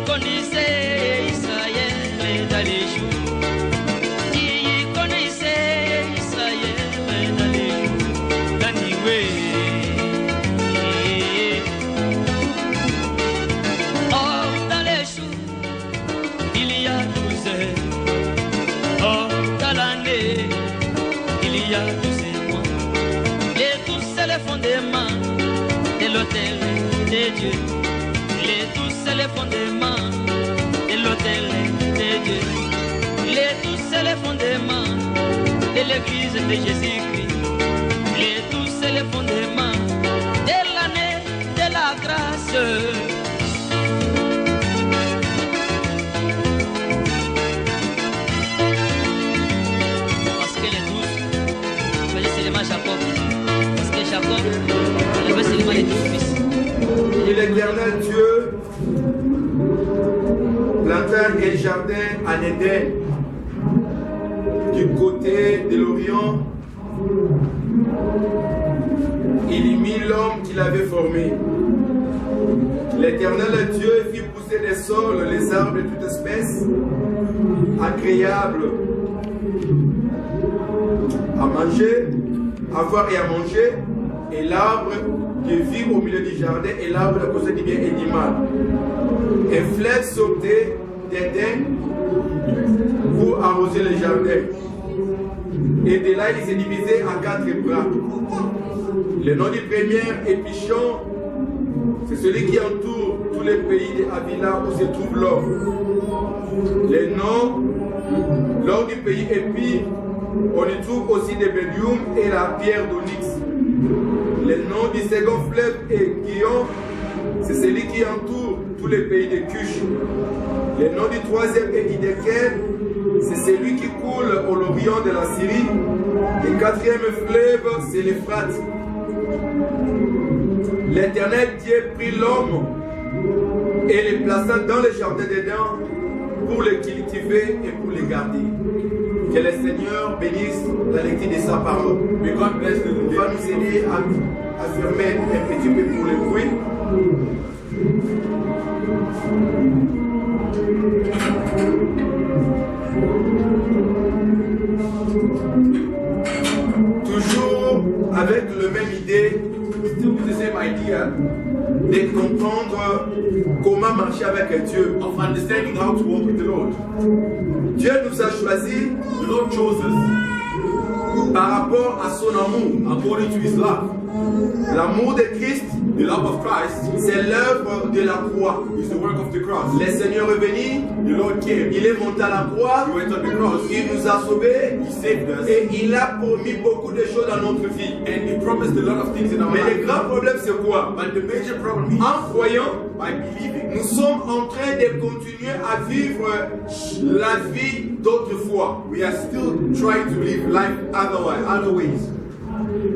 connaissait Israël dans les jours. Qui connaissait Israël dans les jours. D'Aniwé. Oh, dans les jours, il y a 12 heures. Oh, dans l'année, il y a 12 mois. Et tous c'est le fondement de l'autel de Dieu. Les tous c'est le fondement de l'autel de Dieu. Les tous c'est le fondement de l'église de Jésus-Christ. Les tous c'est le fondement de l'année de la grâce. Parce que les tous faisaient seulement Jacob. Parce que Jacob avait seulement les 12 fils. Et l'Éternel Dieu planta un jardin en Éden du côté de l'Orient. Il y mit l'homme qu'il avait formé. L'Éternel Dieu fit pousser des sols les arbres de toute espèce, agréables à manger, à voir et à manger, et l'arbre de vie au milieu du jardin et l'arbre de cause du bien et du mal. Un fleuve sautait d'Éden pour arroser le jardin. Et de là, il s'est divisé en 4 bras. Le nom du premier épichon, c'est celui qui entoure tous les pays de Havila où se trouve l'or. Le nom, l'or du pays Épi, on y trouve aussi des bédium et la pierre d'onyx. Le nom du second fleuve est Guillaume, c'est celui qui entoure tous les pays de Cush. Le nom du troisième est Hiddekel, c'est celui qui coule au l'orient de la Syrie. Le quatrième fleuve, c'est l'Euphrate. L'Éternel Dieu prit l'homme et le plaça dans le jardin d'Éden pour le cultiver et pour le garder. Que le Seigneur bénisse la lecture de sa parole. Mais God bless the va nous aider à fermer un petit peu pour le bruit. Toujours avec la même idée, still the same idea, de comprendre comment marcher avec Dieu. Of understanding how to walk with the Lord. Dieu nous a choisis, the Lord chose us, par rapport à son amour, according to his love. L'amour de Christ, the love of Christ, c'est l'œuvre de la croix. Is the work of the cross. Le Seigneur est venu, the Lord came. Il est monté à la croix, he went on the cross. Il nous a sauvés, he saved us. Et il a promis beaucoup de choses dans notre vie. And he promised a lot of things in our life. Mais le grand problème c'est quoi? But the major problem is, en croyant, by believing, nous sommes en train de continuer à vivre la vie d'autrefois. We are still trying to live life other ways.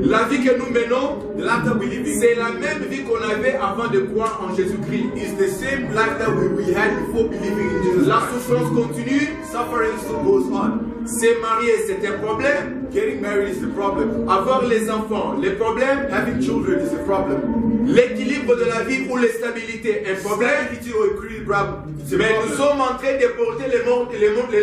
La vie que nous menons, c'est la même vie qu'on avait avant de croire en Jésus-Christ. It's the same life that we had before believing in Jesus. La souffrance continue, suffering still goes on. Se marier, c'est un problème. Getting married is the problem. Avoir les enfants, le problème. Having children is the problem. L'équilibre de la vie ou la stabilité, un problème. Mais nous sommes en train de porter le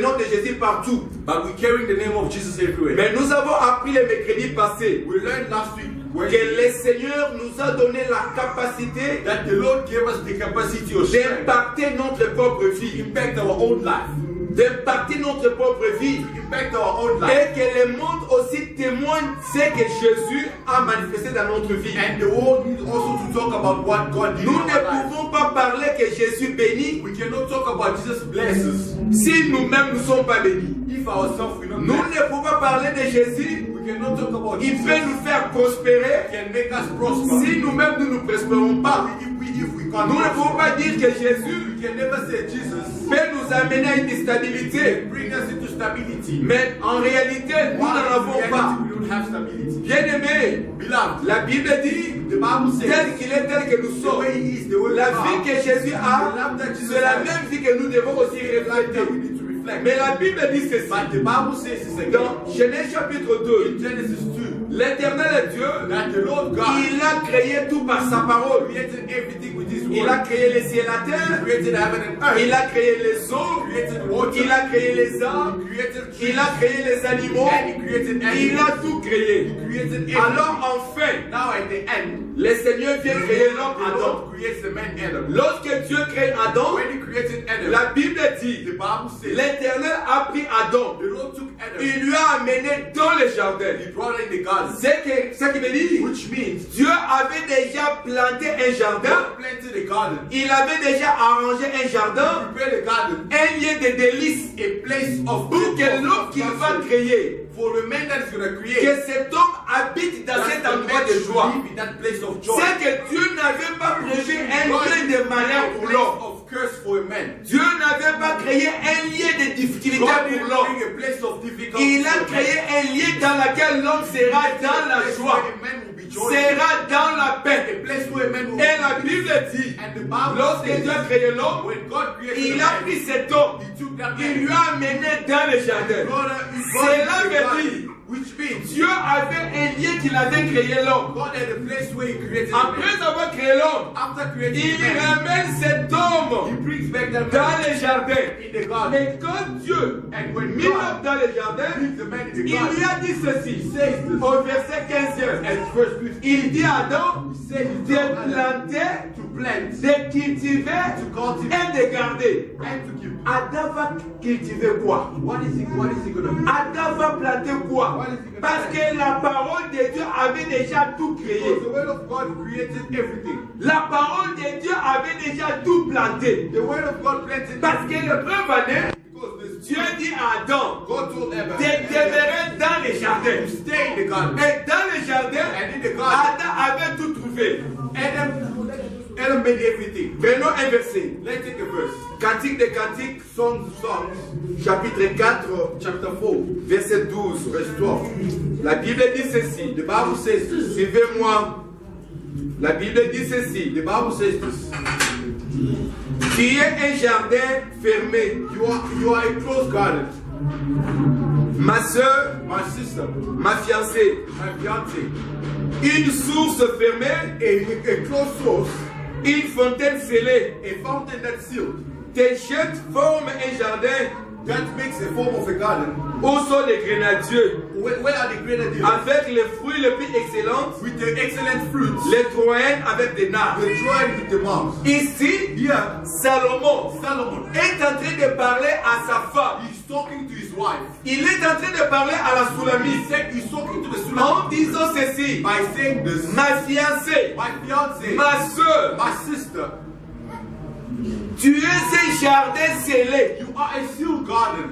nom de Jésus partout. But we're carrying the name of Jesus everywhere. Mais nous avons appris le mercredi passé. We learned last week que le Seigneur nous a donné la capacité that the Lord gave us the capacity d'impacter notre propre vie. Impact our own life. D'impacter notre propre vie. Impact our own life. Et que le monde aussi témoigne ce que Jésus a manifesté dans notre vie. And the world needs also to talk about what God did. Nous ne pouvons pas parler que Jésus bénit. We cannot talk about Jesus blesses. Si nous-mêmes ne sommes pas bénis. If ourselves we not nous ne pouvons pas parler de Jésus. We cannot talk about il Jesus. Peut nous faire prospérer. Can make us prosper. Si nous-mêmes nous ne prospérons pas. Nous ne pouvons pas dire que Jésus peut nous amener à une stabilité. Mais en réalité, nous n'en avons pas. Bien-aimé, la Bible dit, tel qu'il est, tel que nous sommes. La vie que Jésus a, c'est la même vie que nous devons aussi refléter. Mais la Bible dit ceci. Dans Genèse chapitre 2, L'éternel est Dieu. That the Lord God Il a créé tout par sa parole. created everything with His Il word. a créé les cieux et la terre. Created heaven and earth. Il a créé les eaux. Created water. Il a créé les arbres. Created trees. Il a créé les animaux. And He created Il animals. a tout créé. Created everything. Alors enfin, Now at the end, le Seigneur vient créer l'homme the Adam. Lord creates the man Adam. Lorsque Dieu crée Adam, When He created Adam, la Bible dit, the Bible says l'Éternel a pris Adam. the Lord took Adam. Il lui a amené dans le jardin. He brought in the garden, Ce qui veut dire, which means Dieu avait déjà planté un jardin. God planted the garden. Il avait déjà arrangé un jardin, Prepare the garden, un lieu de délices a place of pour que l'homme qu'il va créer, for the man that is going to create. que cet homme habite dans cet endroit de joie. Live in that place of joy. C'est que Dieu n'avait pas prévu un lieu de malheur pour l'homme. Of curse for a man. Dieu n'avait pas créé un lieu de difficulté God pour didn't l'homme. bring a place of difficulty. Il a for a man. créé un lieu dans lequel l'homme sera dans la Place joie, where a man will be joyful. sera dans la A paix. place where a man will Et la be Bible dit, And the Bible lorsque says, Dieu a créé l'homme, when God created il the a man, pris cet homme, He took that il man. lui a amené dans le jardin. Cela veut dire, Which means Dieu avait un lieu qu'il avait créé l'homme. God had a place where He created the Après man. avoir créé l'homme, After creating il the man, ramène cet He homme brings back that dans man le jardin. in the garden. Et quand Dieu And when mit l'homme God dans le jardin, brings the man in the il lui garden, a dit ceci, says this, au verset 15. and verse 15, Il dit à Adam says de planter, to plant, de cultiver to cultivate, et de garder. and to keep. Adam va cultiver quoi? What is he gonna do? Adam va planter quoi? Parce que la parole de Dieu avait déjà tout créé. Because the word of God created everything. La parole de Dieu avait déjà tout planté. The word of God planted Parce que le preuve année, because this Dieu dit à Adam God told Adam de demeurer dans le jardin. to stay in the garden. Et dans le jardin, And in the garden, Adam avait tout trouvé. Adam made everything. Prenons un verset. Let's take a verse. Cantique des Cantiques, Songs of Songs, chapitre 4, chapter 4, verset 12. verse 12. La Bible dit ceci. The Bible says this. Suivez-moi. La Bible dit ceci. The Bible says this. Tu es un jardin fermé. You are a closed garden. Ma soeur, My sister, ma fiancée, my fiancé, une source fermée, a closed source, une fontaine scellée. a fountain that's sealed, Tes jets forment un jardin that makes a form of a garden. où sont les grenadiers Where are the grenadiers? avec les fruits les plus excellents, With the excellent fruits, les troènes avec des nards. the joy with the moms. Ici, Here, Salomon Solomon, est en train de parler à sa femme. he's talking to his wife. Il est en train de parler à la Soulamite He's talking to the en Sulam disant ceci. by saying this. Ma fiancée, My fiance, ma soeur, my sister, tu es un jardin scellé. you are a sealed garden.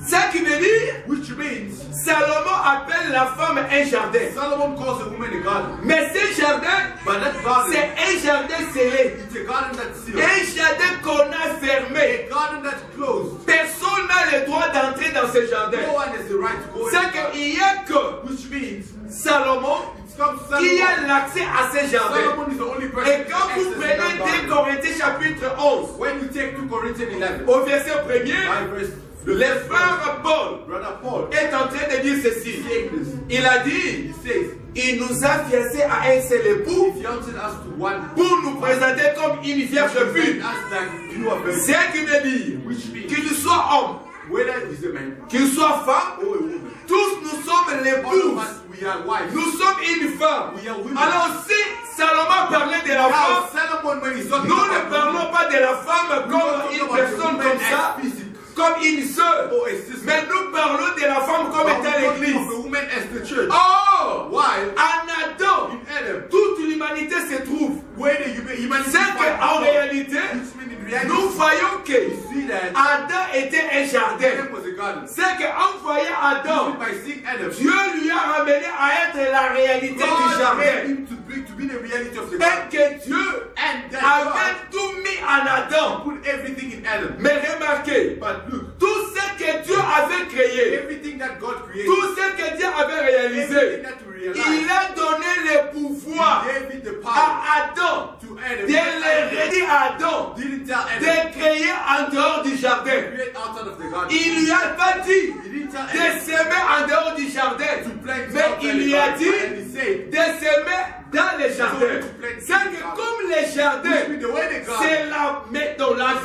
Ce qui veut dire, Which means Salomon appelle la femme un jardin. Solomon calls a woman a garden. Mais ce jardin, But that garden, c'est un jardin scellé. it's a garden that's sealed. Un jardin qu'on a fermé. A garden that's closed. Personne n'a le droit d'entrer dans ce jardin. No one has the right to go in. C'est qu'il n'y a que Which means Salomon it's come qui a Solomon. l'accès à ce jardin. Solomon is the only person Et who quand can vous access prenez that 2 garden. Corinthiens chapitre 11, When you take 2 Corinthians 11, au verset 1er, by verse, le frère Paul Brother Paul est en train de dire ceci. saying this. Il a dit, He says, il nous a fiancés à un seul époux he fianced us to one pour nous présenter comme une vierge pure. us like pure virgin. C'est qui veut dire Which means, qu'il soit homme, whether he's a man qu'il soit femme, or a woman, tous nous sommes all of l'épouse. us, we are wives. Nous sommes une femme. We are women. Alors si Salomon parlait de la Now, femme, Solomon, when he's talking nous ne about parlons pas de la femme comme une personne comme ça, comme une sœur. or a sister, Mais nous parlons de la femme comme but étant we're talking l'église. of the woman as the church. Oh! Why? En Adam, In Adam, toute l'humanité se trouve. where the humanity C'est qu'en réalité, which means in reality, nous voyons que you see that Adam était un jardin. Adam was a garden. C'est qu'en voyant Adam, By seeing Adam, Dieu lui a ramené à être la réalité du God made jardin. him to be the reality of the Et garden. que Dieu And that avait tout mis en Adam. God put everything in Adam. Mais remarquez, But look, tout ce que Dieu avait créé, everything that God created, tout ce que Dieu avait réalisé, everything that we realize, il a donné le pouvoir He gave it the power à Adam to Adam. de le redire à Adam Didn't tell Adam de créer en dehors du to jardin. create outside of the garden. Il lui a pas dit He didn't de semer en dehors du jardin. Mais il y a dit de semer dans les jardins. C'est que comme les jardins, c'est la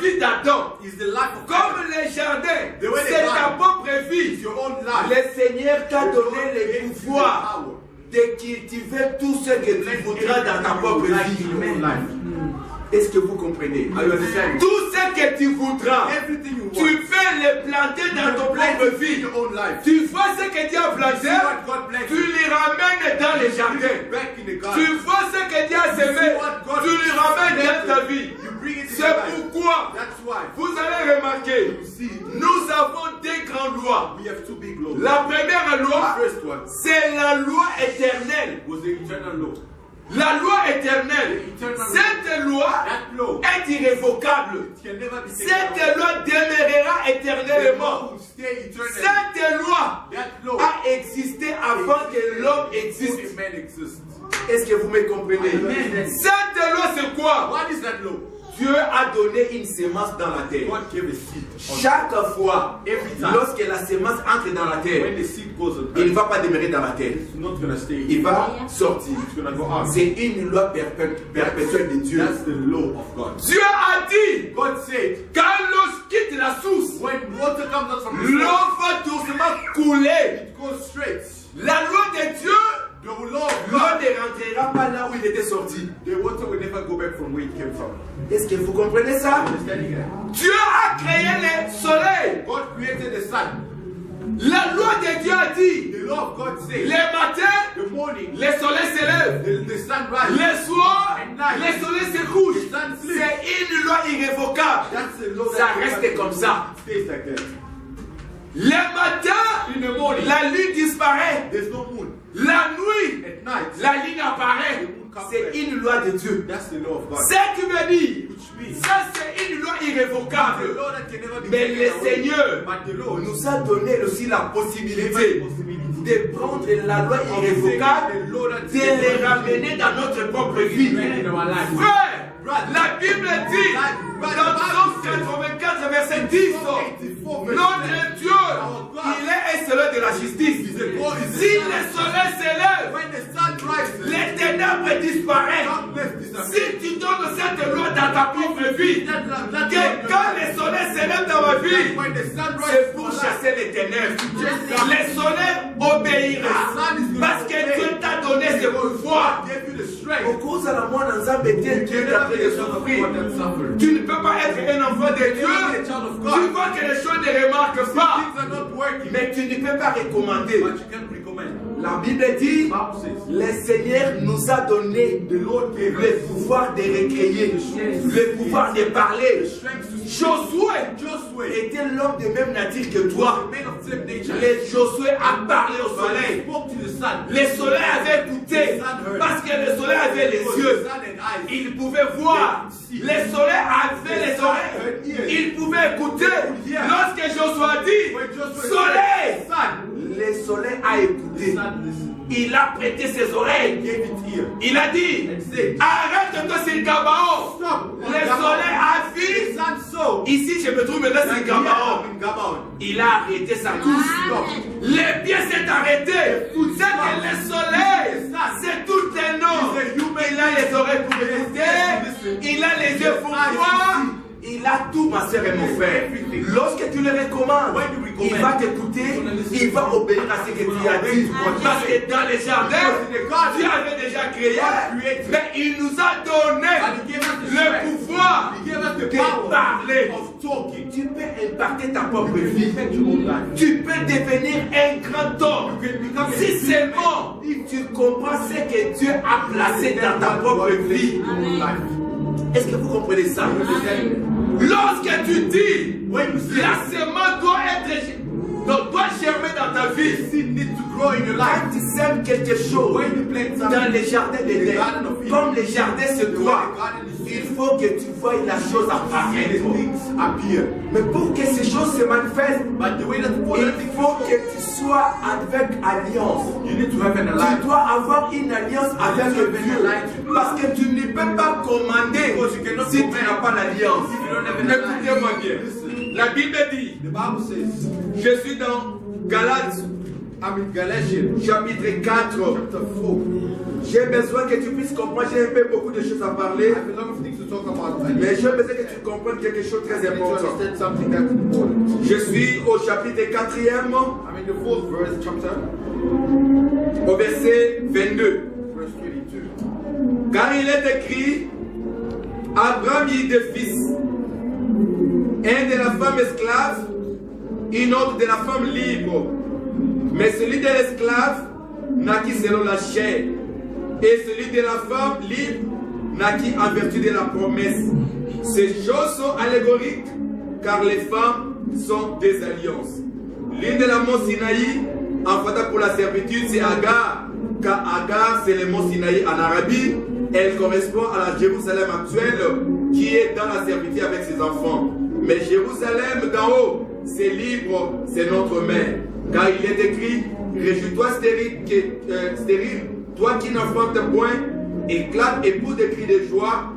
vie d'Adam. Comme les jardins, c'est ta propre vie. Le Seigneur t'a donné le pouvoir de cultiver tout ce que tu voudras dans ta propre vie. Est-ce que vous comprenez? Tout ce que tu voudras, tu peux le planter dans ton propre vie. Tu vois ce que Dieu a planté, tu les ramènes dans les jardins. Tu vois ce que Dieu a semé, tu les ramènes dans ta vie. C'est pourquoi vous allez remarquer, nous avons deux grandes lois. La première loi, c'est la loi éternelle. La loi éternelle, cette loi est irrévocable. Cette loi demeurera éternellement. Cette loi a existé avant que l'homme existe. Est-ce que vous me comprenez? Cette loi, c'est quoi? Dieu a donné une semence dans la terre. Chaque fois, lorsque la semence entre dans la terre, il ne va pas demeurer dans la terre. Il va sortir. C'est une loi perpétuelle de Dieu. Dieu a dit, quand l'eau quitte la source, l'eau va doucement couler. La loi de Dieu, l'eau ne rentrera pas là où il était sorti. Est-ce que vous comprenez ça? Dieu a créé le soleil. La loi de Dieu a dit, le matin, le soleil se lève. Le soir, le soleil se couche. C'est une loi irrévocable. Ça reste comme ça. Le matin, la lune disparaît. La nuit, la lune apparaît. C'est une loi de Dieu. Ce qui veut dire, ça c'est une loi irrévocable. Mais le Seigneur nous a donné aussi la possibilité de prendre la loi irrévocable, de les ramener dans notre propre vie. Frère, la Bible dit dans Psaume 84 verset 10, notre Dieu, il est un Seigneur de la justice. Si le soleil s'élève, les ténèbres disparaissent. Si tu donnes cette loi dans ta propre vie, que quand le soleil s'élève dans ma vie, c'est pour chasser les ténèbres. Le soleil obéira parce que Dieu t'a donné ce pouvoir. Au cause de la mort dans un bêtise, Dieu t'a fait de souffrir. Tu ne peux pas être un enfant de Dieu. Tu vois que les choses ne remarquent pas. Mais tu ne peux pas recommander. La Bible dit, le Seigneur nous a donné le pouvoir de recréer, le pouvoir de parler. Josué était l'homme de même nature que toi. Josué a parlé au soleil. Le soleil avait écouté parce que le soleil avait les yeux. Il pouvait voir. Le soleil avait les oreilles. Il pouvait écouter. Lorsque Josué a dit, soleil, le soleil a écouté. Il a prêté ses oreilles. Il a dit, arrête-toi sur Gabaon. Le soleil a vu. Ici, je me trouve maintenant sur Gabaon. Il a arrêté sa course. Les pieds s'est arrêté. C'est que le soleil, c'est tout un homme. Il a les oreilles pour écouter. Il a les yeux pour voir. Il a tout, ma soeur et mon frère. Lorsque tu le recommandes, il va t'écouter, il va obéir à ce que tu as dit. Parce que dans les jardins, Dieu avait déjà créé, mais il nous a donné le pouvoir de parler. Tu peux impacter ta propre vie. Tu peux devenir un grand homme. Si seulement tu comprends ce que Dieu a placé dans ta propre vie. Est-ce que vous comprenez ça? Lorsque tu dis, la semence doit germer dans ta vie. Quand tu sèmes quelque chose dans les jardins d'Éden, comme les jardins se doivent, il faut que tu vois la chose apparaître. Mais pour que ces choses se manifestent, il faut que tu sois avec alliance. Tu dois avoir une alliance avec Dieu. Parce que tu ne peux pas commander si tu n'as pas l'alliance. Écoutez-moi bien. La Bible dit, The Bible says, je suis dans Galates, I'm in Galatians chapitre 4. chapter 4. J'ai besoin que tu puisses comprendre, j'ai un peu beaucoup de choses à parler, I have a lot of things to talk about. mais j'ai besoin que tu comprennes quelque chose de très I need to important. understand something that's important. Je suis au chapitre 4e, I'm in the 4th verse, chapter, au verset 22. verse 22. Car il est écrit, Abraham eut deux fils, un de la femme esclave, une autre de la femme libre. Mais celui de l'esclave naquit selon la chair, et celui de la femme libre naquit en vertu de la promesse. Ces choses sont allégoriques, car les femmes sont des alliances. L'une de la mont Sinaï, enfanta pour la servitude, c'est Agar, car Agar, c'est le mont Sinaï en Arabie. Elle correspond à la Jérusalem actuelle, qui est dans la servitude avec ses enfants. Mais Jérusalem d'en haut, c'est libre, c'est notre mère. Car il est écrit, réjouis-toi stérile, toi qui n'enfantes point, éclate et pousse des cris de joie,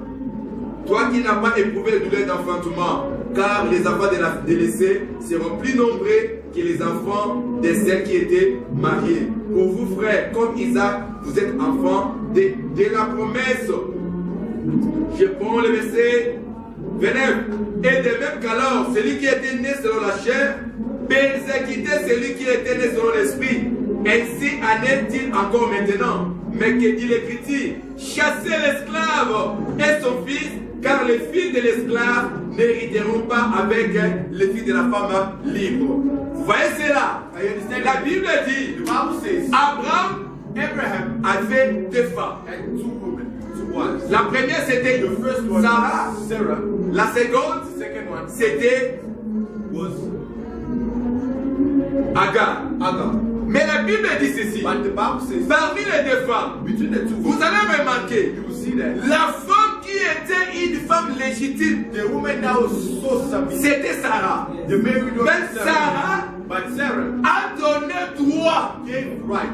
toi qui n'as pas éprouvé le douleur d'enfantement, car les enfants de la délaissée seront plus nombreux que les enfants de celles qui étaient mariées. Pour vous, frères, comme Isaac, vous êtes enfants de la promesse. Je prends le verset 29. Et de même qu'alors, celui qui était né selon la chair, persécutait celui qui était né selon l'esprit. Ainsi en est-il encore maintenant. Mais que dit l'Écriture? Chassez l'esclave et son fils, car les filles de l'esclave n'hériteront pas avec les filles de la femme libre. Vous voyez cela? La Bible dit, The Bible says, Abraham Abraham avait deux femmes. had two women, two wives. La première c'était The first one, Sarah. Sarah. La seconde The second one c'était was Agar. Agar. Mais la Bible dit ceci. But the Bible says, Parmi les deux femmes, between the two, vous allez remarquer, you will see that la femme qui était une femme légitime, the woman that was so submissive, c'était Sarah. the married woman, Mais Sarah but Sarah a donné droit gave right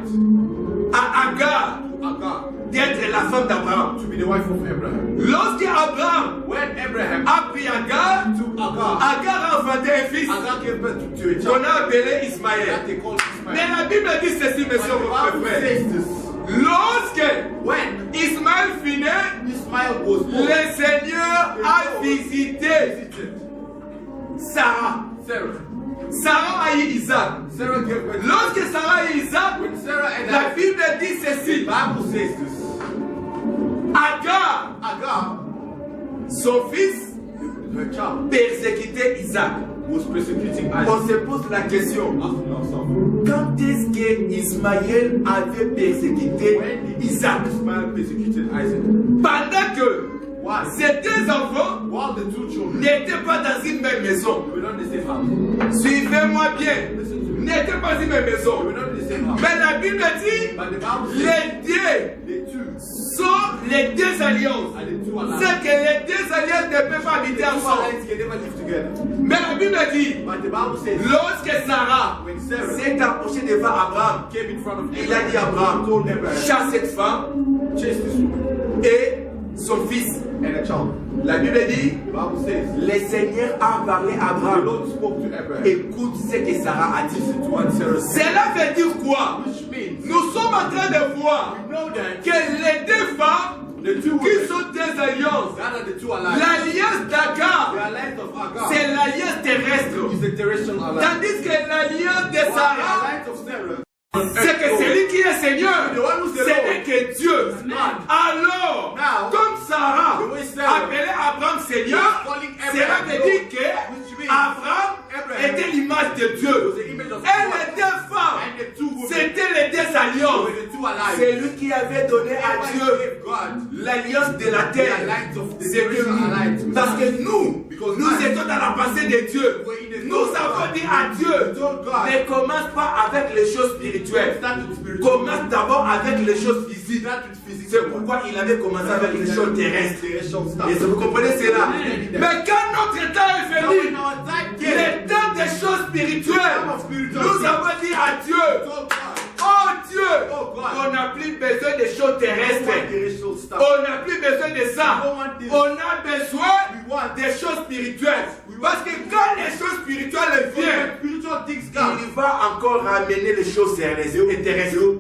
à Agar to Agar d'être la femme d'Abraham. to be the wife of Abraham. Lorsque Abraham When Abraham a pris Agar, took Agar, Agar a enfanté un fils Agar gave birth to a qu'on child a appelé that Ismaël. they called Mais Ismael. la Bible dit ceci, But monsieur the votre Bible frère. says this. Lorsque When Ismaël fut né, Ismael was born, le Seigneur a visité visited Sarah. Sarah. Sarah a eu Isaac. Sarah gave birth. Lorsque Sarah a eu Isaac, When Sarah and la Bible dit the ceci. Bible says this. Agar, Agar, son fils, her child, persécutait Isaac. was persecuting On Isaac. se pose la question. Asking ourselves, Quand est-ce que Ismaël avait persécuté when did Isaac? Ismael persecuted Isaac? Pendant que Why? ces deux enfants While the two children n'étaient pas dans une même maison. were not in the same house. Suivez-moi bien. Listen to me. N'étaient pas dans une même They maison. were not in the same house. Mais la Bible dit But the Bible says les deux the two sont les deux alliances. are the two allies. C'est que les deux alliances ne peuvent pas The habiter two ensemble. allies can never live together. Mais la Bible dit But the Bible says lorsque Sarah when Sarah s'est approchée devant Abraham, came in front of il a dit à Abraham, told Abraham, chasse cette femme chase this woman et son fils. and a child. La Bible dit The Bible says le Seigneur a parlé à the Abraham. Lord spoke to Abraham. Écoute ce que Sarah a dit. Listen to what Sarah said. Cela veut dire quoi? Which means Nous sommes en train de voir we know that que les deux femmes the two qui women sont des alliances, that are the two allies. l'alliance The d'Agar, alliance of Agar c'est l'alliance terrestre. is the terrestrial alliance. Tandis que l'alliance de While the Sarah, alliance of Sarah c'est que celui qui est Seigneur, The one who's the ce Lord. n'est que Dieu. God. Alors, Now, comme Sarah the way Sarah appelait Abraham Seigneur, calling cela Abraham veut Lord, dire que which means Abraham Abraham était l'image de was Dieu. the image of Et God. les deux femmes, And the two women c'était les deux alliances. were the two allies. C'est lui qui avait donné à Everybody Dieu gave God l'alliance de la the terre. alliance of the C'est que terrestrial alliance. parce que nous Because nous man, étions dans la pensée de Dieu. we're in the Nous thought of avons God. dit à Dieu, told God, ne commence pas avec les choses spirituelles. start with spiritual. Commence d'abord avec les choses physiques. Start with physical. C'est pourquoi il avait commencé avec les choses terrestres. Terrestrial stuff. Et vous comprenez cela. Amen. Mais quand notre temps est Now when venu, our time came, le temps des choses spirituelles, time of spiritual nous things, avons dit à Dieu, told God, oh Dieu, Oh God. on n'a plus besoin des choses we terrestres. want terrestrial stuff. On n'a plus besoin de ça. We don't want this. On a besoin We want des choses spirituelles. Parce que quand les choses encore ramener les choses terrestres.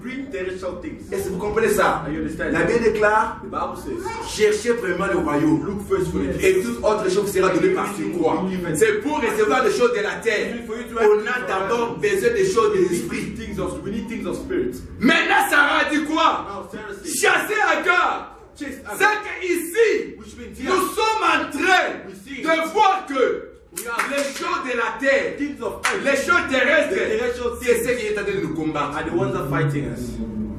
Bring terrestrial things. Est-ce que vous comprenez ça? You understand? La Bible déclare, The Bible says, cherchez vraiment le royaume. look first for it. Et toute autre chose sera donnée par-dessus quoi? C'est pour recevoir les choses de la terre. On a d'abord besoin des choses de l'esprit. We need things of spirit. Maintenant, Sarah dit quoi? Now Sarah says, Chasser Agar. chase C'est qu'ici, which means nous sommes en train de voir que we are les choses de la terre, things of earth. les choses The terrestres, terrestrial C'est things ce qui est en train de nous combattre. are the ones that are fighting us.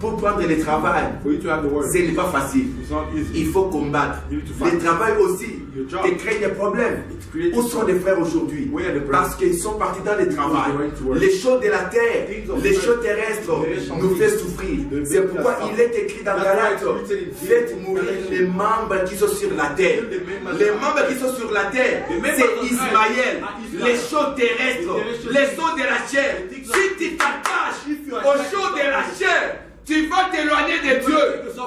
Pour prendre le travail, For you to have the word, ce n'est pas facile. it's not easy. Il faut combattre. You need to fight. Le travail aussi Your job. te crée des problèmes. It creates Où sont les frères aujourd'hui? Where are the brothers? Parce qu'ils sont partis dans le travail. They went to work. Les choses de la terre, Things of les earth. choses terrestres Terrestrial nous things. fait souffrir. The C'est things pourquoi that il est écrit dans That's why Galates, it's written in faites mourir Galatians. les membres qui sont sur la terre. Kill the members Les of- membres qui sont sur la terre, The members c'est of earth Ismaël. are Israel. Les choses terrestres, The terrestrial les things. choses de la chair. The things of- Si tu t'attaches If you are aux attached choses to de la God, chair, tu vas t'éloigner de Dieu.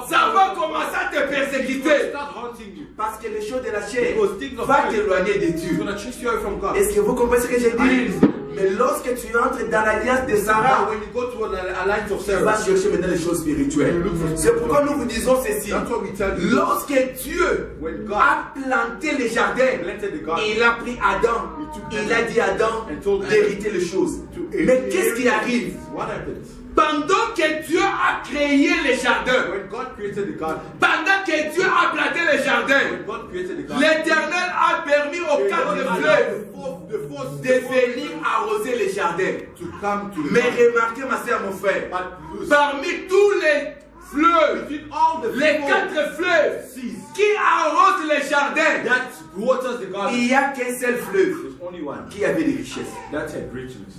Ça va commencer à te It will persécuter. start haunting you. Parce que les choses de la chair Because things of vont earth t'éloigner de It's Dieu. going to chase you away from God. Est-ce que vous comprenez ce que j'ai dit? Mais lorsque tu entres dans l'alliance de Now, Sarah, when you go to an alliance of tu vas Sarah, chercher maintenant les choses spirituelles. C'est pourquoi nous vous disons ceci. that's what we tell you. Lorsque Dieu When God a planté les jardins, planted the garden, il a pris Adam, il a dit à Adam And told Adam d'hériter les choses. Mais qu'est-ce qui arrive? what happens? pendant que Dieu a créé les jardins, When God created the garden, pendant que Dieu a planté les jardins, when God created the garden, l'Éternel a permis aux quatre fleuves the force De venir arroser les jardins. to come to Mais remarquez, ma soeur, mon frère, But parmi tous les fleuves, between all the les people quatre fleuves seas qui arrosent les jardins, that waters the garden, il n'y a qu'un seul fleuve there's only one qui avait des richesses. that had richness.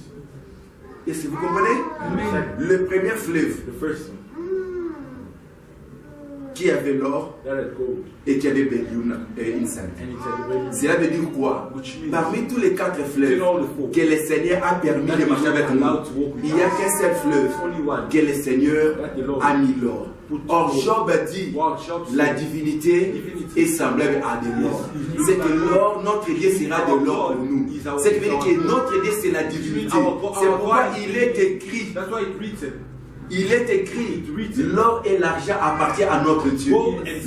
Est-ce que vous comprenez? Le premier fleuve The first one qui avait l'or that had gold, et qui avait une sainte. and it had ready. Cela veut dire quoi? Which means Parmi tous les quatre fleuves all the four que le Seigneur a permis de marcher avec nous, il n'y a qu'un seul fleuve only one que le Seigneur that the Lord a mis l'or. Or, Job a dit, Wow, Job la said, divinité est semblable à de l'or. C'est que l'or, notre Dieu sera de l'or pour nous. C'est que veut dire que notre Dieu c'est la divinité. C'est pourquoi il est écrit, That's why it reads it. il est écrit, l'or et l'argent appartiennent à notre Dieu.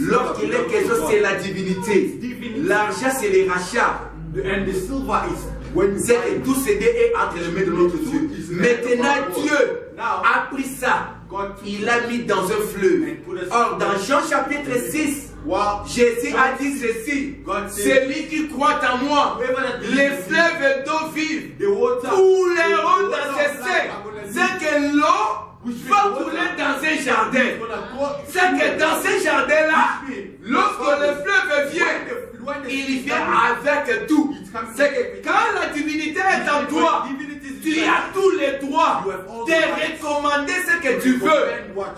Lorsqu'il est question, c'est la divinité. L'argent, c'est les rachats. And the silver is when you C'est buy que tout ce dé est entre les mains de notre Dieu. Maintenant, Dieu a pris ça. Il l'a mis dans un fleuve. Or, dans Jean chapitre 6, Wow. Jésus a dit ceci. Celui qui croit en moi, les fleuves d'eau vive The water, couleront dans ses seins. C'est que l'eau va couler dans un jardin. C'est que dans ce jardin-là, lorsque le fleuve vient, il vient avec tout. C'est que quand la divinité est en toi, tu as tous les droits de recommander ce que tu veux.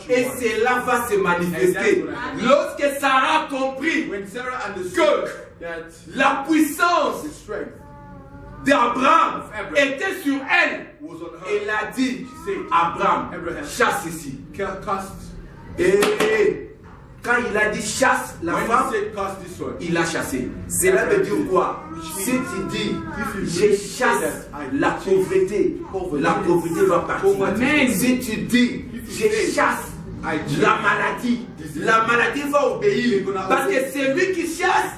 Et cela va se manifester. Lorsque Sarah a compris when Sarah understood que that la puissance the strength d'Abraham était sur elle, was on her, elle a dit, Abraham, chasse ici. cast. Et quand il a dit chasse la When femme, he said cast this one, il a chassé. Cela veut dire quoi? Si tu dis, je chasse la pauvreté va partir. Si tu dis, je chasse la maladie va obéir. Parce que celui qui chasse,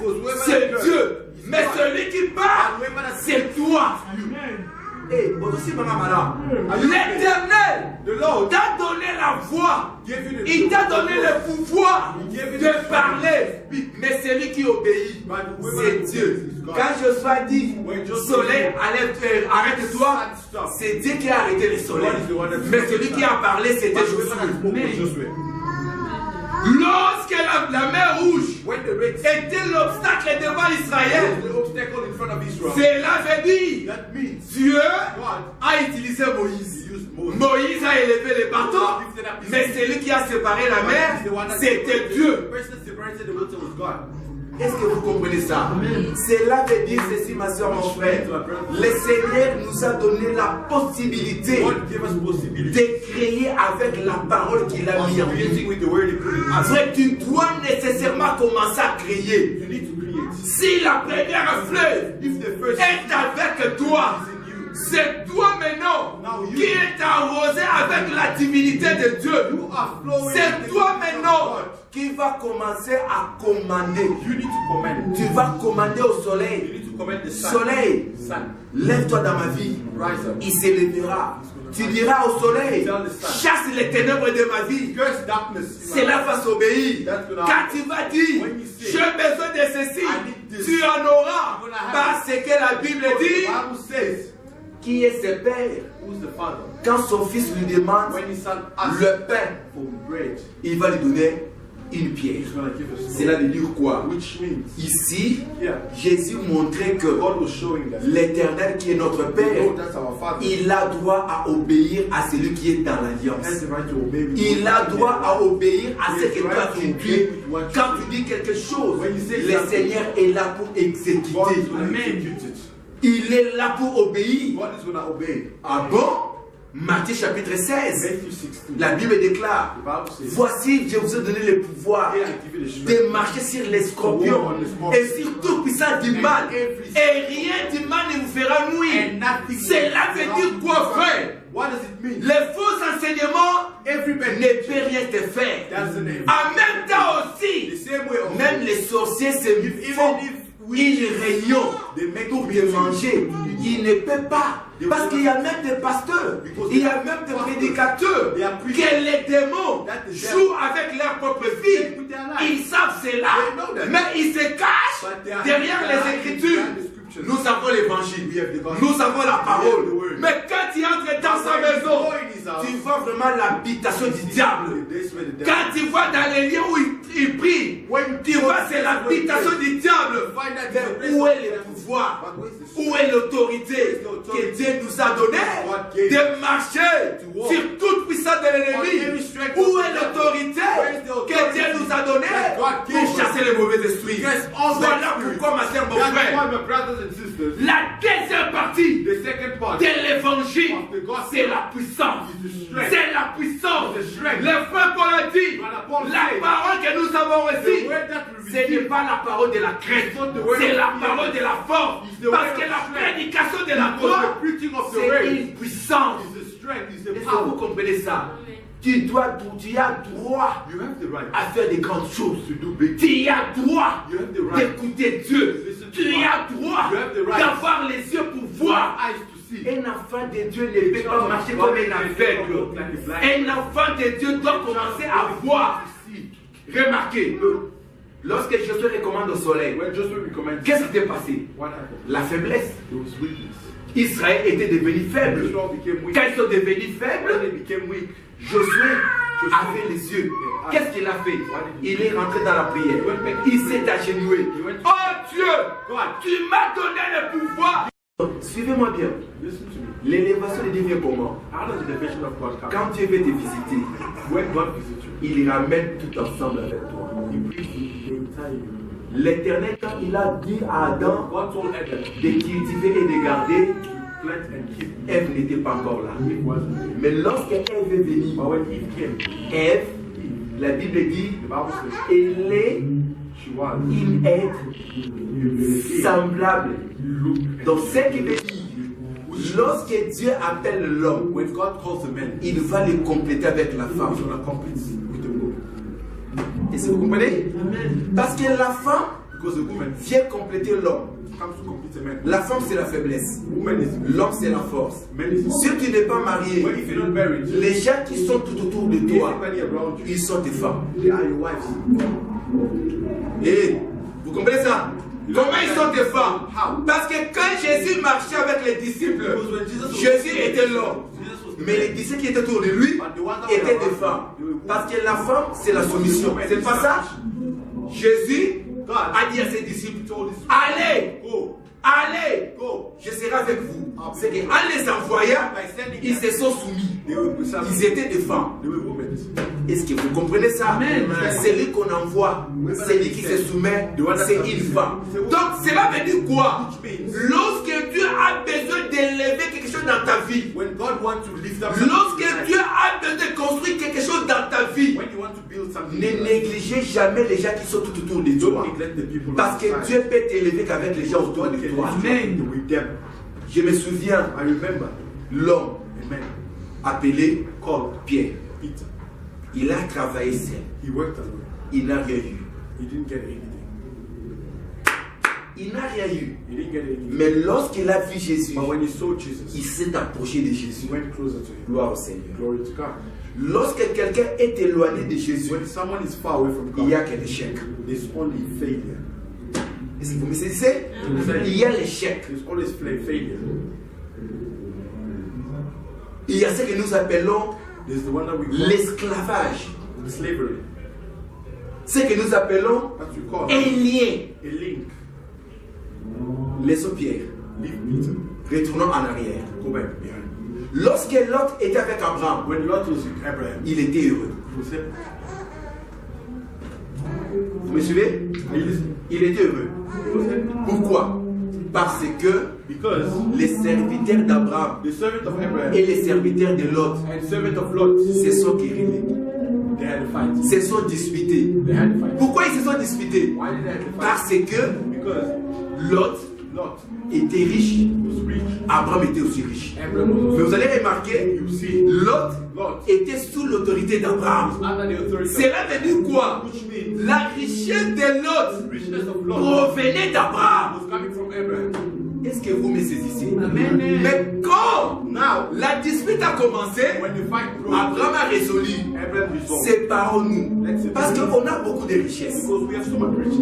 c'est Dieu. Mais celui qui part, c'est toi. L'Éternel t'a donné la voix. Il t'a donné le pouvoir de parler. Mais celui qui obéit, c'est Dieu. Quand Josué dit, soleil, arrête-toi, c'est Dieu qui a arrêté le soleil. Mais celui qui a parlé, c'était Josué. Lorsque la mer rouge était l'obstacle devant Israël, cela veut dire Dieu a utilisé Moïse. Moïse a élevé les bateaux, mais celui qui a séparé la mer, c'était Dieu. Est-ce que vous comprenez ça? Cela veut dire ceci, ma soeur, mon frère. Le Seigneur nous a donné la possibilité de créer avec la parole qu'il a mis en nous. Frère, tu dois nécessairement commencer à créer. Si la première fleuve est avec toi, c'est toi maintenant qui est arrosé avec la divinité de Dieu. C'est toi maintenant qui va commencer à commander. You need to command. Tu vas commander au You soleil. need to command the sun. Soleil, Sun. lève-toi dans ma vie. Rise up. Il s'élèvera. Tu diras au soleil, chasse les ténèbres de ma vie. Curse darkness. Cela va s'obéir. Quand tu vas dire, j'ai besoin de ceci, tu en auras. Parce que la Bible The dit, Bible says, qui est ce père? who's the father? Quand son fils lui demande When his son asks le pain, for bread, il va lui donner une pierre. he's going to give us Cela veut dire quoi? Which means, Ici, here, Jésus montrait que God was showing that l'Éternel qui est notre we Père, know that's our father. il a droit à obéir à celui qui est dans He has l'alliance. the right to obey. Il a droit à obéir à ce que toi tu dis. Quand Quand tu dis quelque chose, le Seigneur est là pour God is exécuter. going to execute it. Il est là pour obéir. God is going to obey. Ah bon? Matthieu chapitre 16. Matthew 16. La Bible déclare, The Bible says, voici, je vous ai donné le pouvoir here I give you the strength. de marcher sur les scorpions et sur tout puissant du mal. Et rien du mal ne vous fera nuire. And nothing. Cela veut dire quoi, frère? What does it mean? Les faux enseignements Every man ne peuvent rien te faire. That's the name. En même temps The aussi, same way also, même les sorciers se font even if une réunion they make pour te manger. Ils ne peuvent pas. Parce qu'il y a même des pasteurs, il y a même des prédicateurs que les démons jouent avec leur propre vie. Ils savent cela, mais ils se cachent derrière les Écritures. Nous avons l'évangile, nous avons la parole. Mais quand tu entres dans sa maison, tu vois vraiment l'habitation du diable. Quand tu vois dans les lieux où il prie, tu vois c'est l'habitation du diable. Mais où est le pouvoir? Où est l'autorité que Dieu nous a donnée de marcher sur toute puissance de l'ennemi? Où est l'autorité que Dieu nous a donnée pour chasser les mauvais esprits? Voilà pourquoi, ma soeur, mon That's frère, why, my brothers and sisters, la deuxième partie the second part de l'évangile, c'est la puissance. C'est la puissance. Le frère Paul a dit, la parole que nous avons reçue, ce n'est pas la parole de la crainte, c'est la parole de la force. Parce que la prédication de la croix, c'est une puissance. Est-ce que vous comprenez ça? Tu as droit You have the right à faire des grandes choses. to do big. Tu as droit You have the right d'écouter Dieu. Tu as droit You have the right d'avoir les yeux pour voir. eyes to see. Un enfant de Dieu ne peut pas marcher comme un aveugle. Un enfant de Dieu doit commencer à voir. Remarquez, lorsque Josué recommande au soleil, When Joshua recommended, qu'est-ce qui s'est passé? what happened? La faiblesse. There was weakness. Israël était devenu faible. Joshua became weak. Quand ils sont devenus When faibles, they became weak, Josué avait les yeux. Qu'est-ce qu'il a fait? Il est rentré dans la prière. Il s'est agenouillé. Oh Dieu, tu m'as donné le pouvoir. Suivez-moi bien. listen to me. L'élévation de Dieu vient comment? How does the vision of God come? Quand Dieu veut te visiter, When God visits you, il ramène tout ensemble avec toi. He brings you the entire you. L'Éternel, quand il a dit à Adam God told Adam de cultiver et de garder, to plant and keep. Ève n'était pas encore là. Eve wasn't there. Mais lorsque Ève est venue, But when Eve came, Ève, la Bible dit, the Bible says elle est she was. une être semblable. Donc, ce qui veut dire, lorsque Dieu appelle l'homme, When God calls the man, il va le compléter avec la he's femme. going to complete with the woman. Est-ce que vous comprenez? Parce que la femme Because the woman vient compléter l'homme. comes to complete a man. La femme, c'est la faiblesse. Woman is L'homme, c'est la force. man is Si tu n'es pas marié, When if you're not married, les gens qui sont tout autour de toi, everybody around you, ils sont tes femmes. they are your wives. Et vous comprenez ça? Comment ils sont tes femmes? Parce que quand Jésus marchait avec les disciples, Jésus était l'homme. Mais les disciples qui étaient autour de lui étaient des femmes. Parce que la femme, c'est la soumission. C'est pas ça? Jésus a dit à ses disciples, allez, allez, je serai avec vous. C'est qu'en les envoyant, ils se sont soumis. Ils étaient des femmes. They were women. Est-ce que vous comprenez ça? Celui qu'on envoie, celui qui se soumet, c'est une femme. Donc cela veut dire quoi? Lorsque Dieu a besoin d'élever quelque chose dans ta vie, When God wants to lift up something, lorsque Dieu a besoin de construire quelque chose dans ta vie, when you want to build something, ne négligez jamais les gens qui sont tout autour de don't toi. neglect the people. Parce que Dieu peut t'élever qu'avec les gens autour de toi. with them. Je me souviens, I remember l'homme man appelé called Pierre, Peter. il a travaillé seul. He worked alone. Il n'a rien eu. He didn't get anything. Il n'a rien eu. He didn't get anything. Mais lorsqu'il a vu Jésus, But when he saw Jesus, il s'est approché de Jésus. he went closer to him. Gloire au Seigneur. Glory to God. Lorsque quelqu'un est éloigné de Jésus, When someone is far away from il n'y a God, qu'un échec. there's only failure. Est-ce que vous me saisissez? Il y a l'échec. There's always failure. Il y a ce que nous appelons There's the one that we call l'esclavage. slavery. Ce que nous appelons That we call un lien. a link. Laissons Pierre. Leave Peter. Retournons en arrière. Go back behind. Lorsque Lot était avec Abraham, When Lot was with Abraham, il était heureux. he said, Vous me suivez? are you listening? Il était heureux. He said, Pourquoi? Parce que because les serviteurs d'Abraham the servant of Abraham et les serviteurs de Lot and servant of Lot, se sont querellés, they had a fight. se sont disputés. They had a fight. Pourquoi ils se sont disputés? Why did they have a fight? Parce que Because Lot Lot était riche, was rich. Abraham était aussi riche. Abraham was Mais vous allez remarquer, You see, Lot Lot était sous l'autorité d'Abraham. under the authority of Cela veut dire quoi? which means La richesse de Lot richness of Lot provenait d'Abraham. was coming from Abraham. Est-ce que vous me saisissez? Amen. Mais quand Now, la dispute a commencé, when the fight broke, Abraham a résolu. Abraham resolved. Séparons-nous. Parce qu'on a beaucoup de richesses. Because we have so much riches,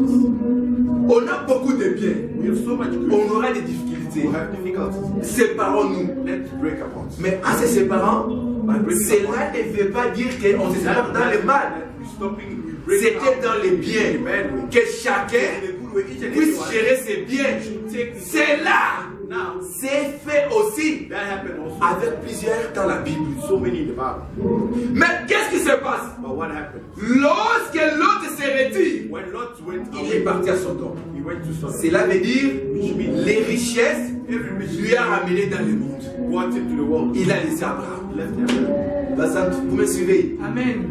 On a beaucoup de biens. we have so much On goods, aura des difficultés. we have difficulties. Séparons-nous. Let's break apart. Mais en se séparant, By breaking cela apart, ne veut pas dire qu'on se sépare dans le mal. we stopping, we break C'était apart. dans les biens. Amen. Que chacun In a good way, each and puisse everyone gérer ses biens. should take this. Cela, Now, c'est fait aussi that happened also. avec plusieurs dans la Bible. So many in the Bible. Mais qu'est-ce qui se passe? But what happened? Lorsque l'autre se retire, When Lot went il est away, parti à Sodome. he went to Sodom. Cela veut dire les richesses lui a ramené dans le monde. Brought him to the world. Il a laissé Abraham. He left Abraham. Bazan, vous me suivez? Amen.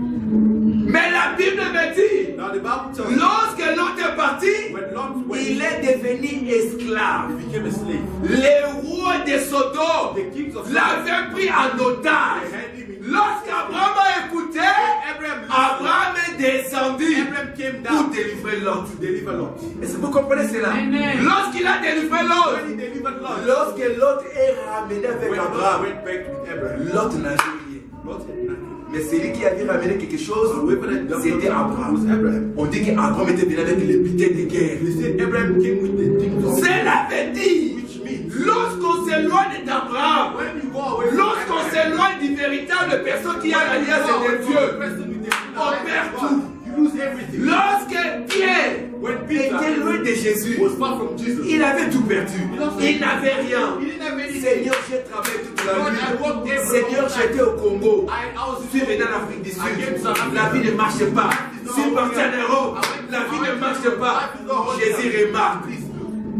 Mais la Bible me dit, Now the Bible tells us lorsque l'autre est parti, when Lot went, il est devenu esclave. he became a slave. Les rois de Sodome The kings of l'avaient pris en otage. They had him in- Lorsqu'Abraham a écouté, Abraham Abraham est descendu Abraham came pour down délivrer Lot. to deliver Lot. Est-ce que vous comprenez cela? Amen. Lorsqu'il a délivré Lot, When he delivered Lot, lorsque Lot est ramené avec when Lot Abraham, went back with Abraham, Lot n'avait rien. Lot had nothing. Mais celui qui avait ramené quelque chose, c'était was Abraham. Abraham. On dit qu'Abraham était venu avec les butins de guerre. They said Abraham came with the things of Cela veut dire, which means lorsqu'on s'éloigne d'Abraham, when you go away from lorsqu'on Abraham, s'éloigne d'une véritable personne qui a l'alliance de Dieu, on perd tout. You lose everything. Lorsque Pierre When était Peter loin de Jésus, was far from Jesus, il avait tout perdu. Il n'avait rien. he didn't have anything. Seigneur, j'ai travaillé toute la Lord, I walked nuit. every Seigneur, long time. j'étais au Congo. I was Je suis venu en Afrique du I came Sud. to Africa. La vie ne marche pas. Je suis parti en Europe. La vie ne marche pas. Jésus remarque.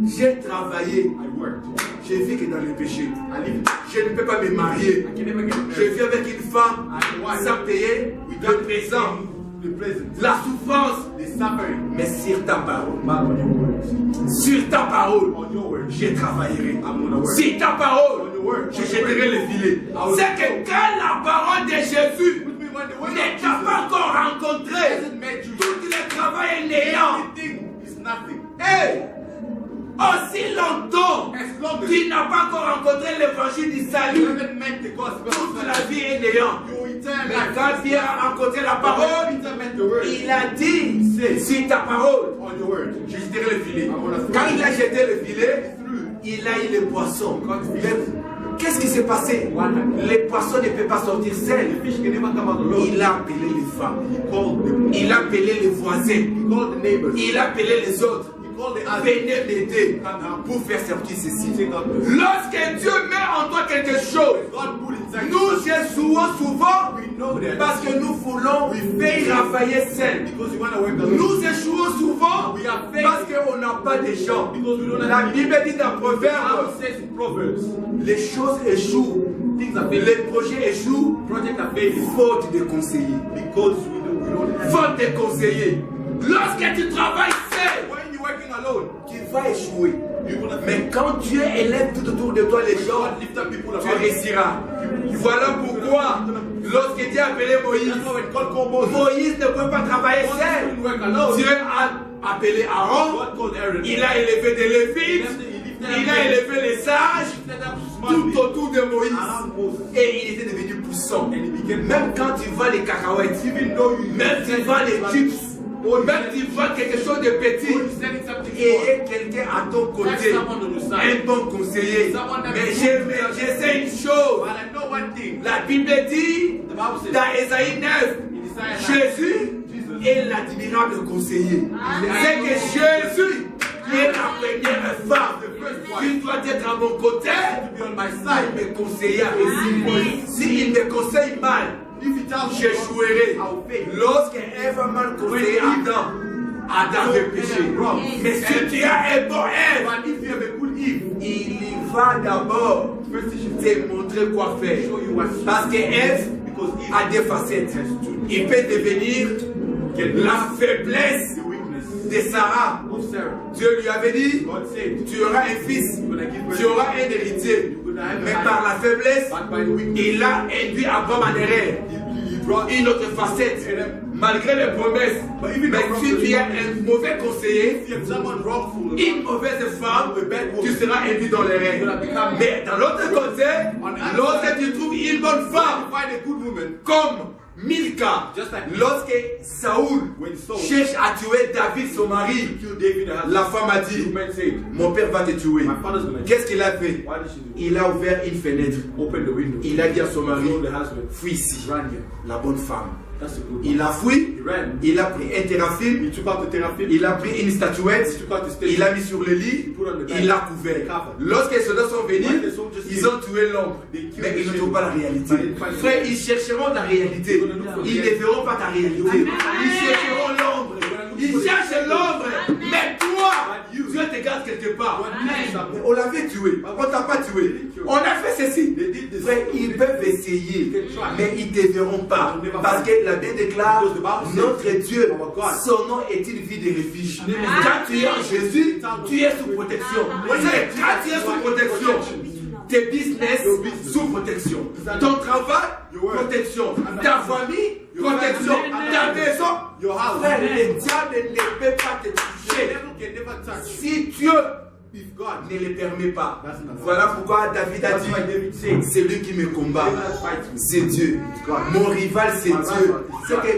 J'ai travaillé. I worked. Je vis que dans le péché. I lived. Je ne peux pas me marier. I can never get Je married. vis avec une femme sans payer le présent, The present. la souffrance. The suffering. Mais sur ta parole, But on your words. sur ta parole, On your words. je travaillerai. I'm gonna work. Sur ta parole, On your word. je jetterai le filet. C'est que quand la parole de Jésus With me when the word ne of t'a pas Jesus encore rencontré, hasn't met you. tout le travail est néant. Everything is nothing. Hey! Aussi longtemps As long as tu n'as pas encore rencontré l'évangile du you salut, haven't met the gospel toute of la God, vie est néant. your entire Mais life. quand Pierre a rencontré la When parole, Peter met the word, il a dit, sur ta parole, on your word, je jetterai le filet. I'm gonna throw Quand it. il a jeté le filet, through. il a eu les poissons. God Mais fishes. qu'est-ce qui s'est passé? What happened? Les poissons ne peuvent pas sortir seuls. The fish can never come out alone. Il a appelé les femmes. He called the Il a appelé les voisins. He called the neighbors. Il a appelé les autres. He called the others. Venez m'aider pour faire sortir ceci. Take out the Lorsque Dieu met en toi quelque chose, God put inside nous you. échouons souvent We know that parce que nous voulons travailler seuls. because you want to work alone. Nous échouons souvent We are fake parce qu'on n'a pas de gens. because we don't La have Bible dit dans The Proverbe, Bible says in Proverbs, les choses échouent, things are failing. les projets échouent, Projects are failing faute de conseillers. because we don't have. Faute de conseillers. Lorsque tu travailles seul, When you're working alone, tu vas échouer. Mais quand Dieu élève tout autour de toi les gens, tu réussiras. Voilà pourquoi, lorsque Dieu a appelé Moïse, Moïse ne peut pas travailler seul. Dieu a appelé Aaron, il a élevé des Lévites, il a élevé les sages tout autour de Moïse. Et il était devenu puissant. Même quand tu vois les cacahuètes, même tu vois les chips, même tu vois quelque chose de petit, et quelqu'un à ton côté, un bon conseiller. Mais je sais une chose, la Bible dit dans Ésaïe 9, Jésus est l'admirable conseiller. C'est que Jésus est la première femme. Tu dois être à mon côté, il me conseiller à réussir. S'il me conseille mal, j'échouerai. Lorsque Ève a mal conseillé Adam, Adam veut pécher. Mais si tu as un bon Ève, il y va d'abord te montrer quoi faire. Parce que Ève a des facettes. Il peut devenir la faiblesse de Sarah. Dieu lui avait dit, tu auras un fils, tu auras un héritier. Mais par la faiblesse, il a induit Abraham en erreur. Une autre facette, malgré les promesses. Mais si tu es un mauvais conseiller, une mauvaise femme, tu seras induit dans l'erreur. Mais dans l'autre côté, lorsque tu trouves une bonne femme, comme Milka, lorsque Saoul cherche à tuer David, son mari, la femme a dit, mon père va te tuer. Qu'est-ce qu'il a fait? Il a ouvert une fenêtre. Il a dit à son mari, fuis ici, la bonne femme. Il a fui, il a pris un téraphim, il a pris une statuette, il a mis sur le lit, il l'a couvert. Lorsque les soldats sont venus, ils ont tué l'homme, mais ils ne trouvent pas la réalité. Frère, ils chercheront la réalité, ils ne verront pas ta réalité. Ils chercheront l'ombre, ils cherchent l'ombre, mais toi, Dieu te garde quelque part. Mais on l'avait tué, on ne t'a pas tué. On a fait ceci. Frère, ils peuvent essayer, mais ils ne te verront pas. Parce que la Bible déclare, notre Dieu, son nom est une vie de refuge. Quand tu es en Jésus, tu es sous protection. Quand tu es sous protection, tes business sous protection. Ton travail, protection. Ta famille, protection. Ta maison, frère, le diable ne peut pas te toucher. Si Dieu ne le permet pas. Voilà pourquoi David a dit, c'est lui qui me combat. C'est Dieu. Mon rival, c'est Dieu. C'est que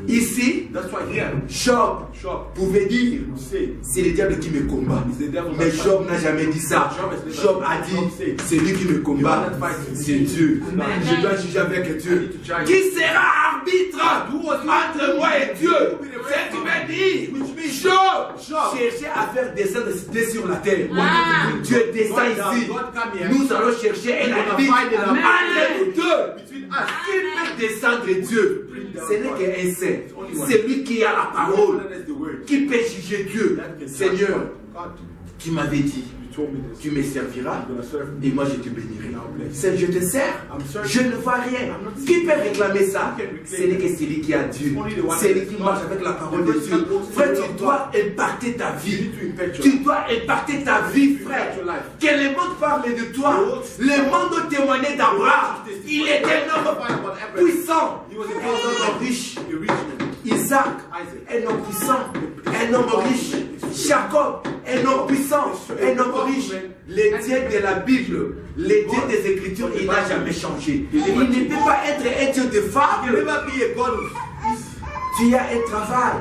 ici, Job pouvait dire, c'est le diable qui me combat. Mais Job n'a jamais dit ça. Job a dit, c'est lui qui me combat. C'est Dieu. Je dois juger avec Dieu. Qui sera arbitre entre moi et Dieu? C'est tu m'as dit, Job cherchait à faire descendre sur la terre. Dieu descend ici. Nous allons chercher un arbitre entre nous deux. Qui peut descendre Dieu? Ce n'est qu'un saint. C'est lui qui a la parole, qui peut juger Dieu. Seigneur, tu m'avais dit, tu me serviras et moi je te bénirai. Je te sers, je ne vois rien. Qui peut réclamer ça? Ce n'est que celui qui a Dieu. C'est lui qui marche avec la parole de Dieu. Frère, tu dois impacter ta vie. Tu dois impacter ta vie, frère. Que le monde parle de toi. Le monde témoignait d'Abraham. Il était un homme puissant, un homme riche. Isaac, un homme puissant, un homme riche. Jacob, un homme puissant, un homme riche. Le Dieu de la Bible, le Dieu des Écritures, il n'a jamais changé. Il ne peut pas être un Dieu de fable. Tu as un travail,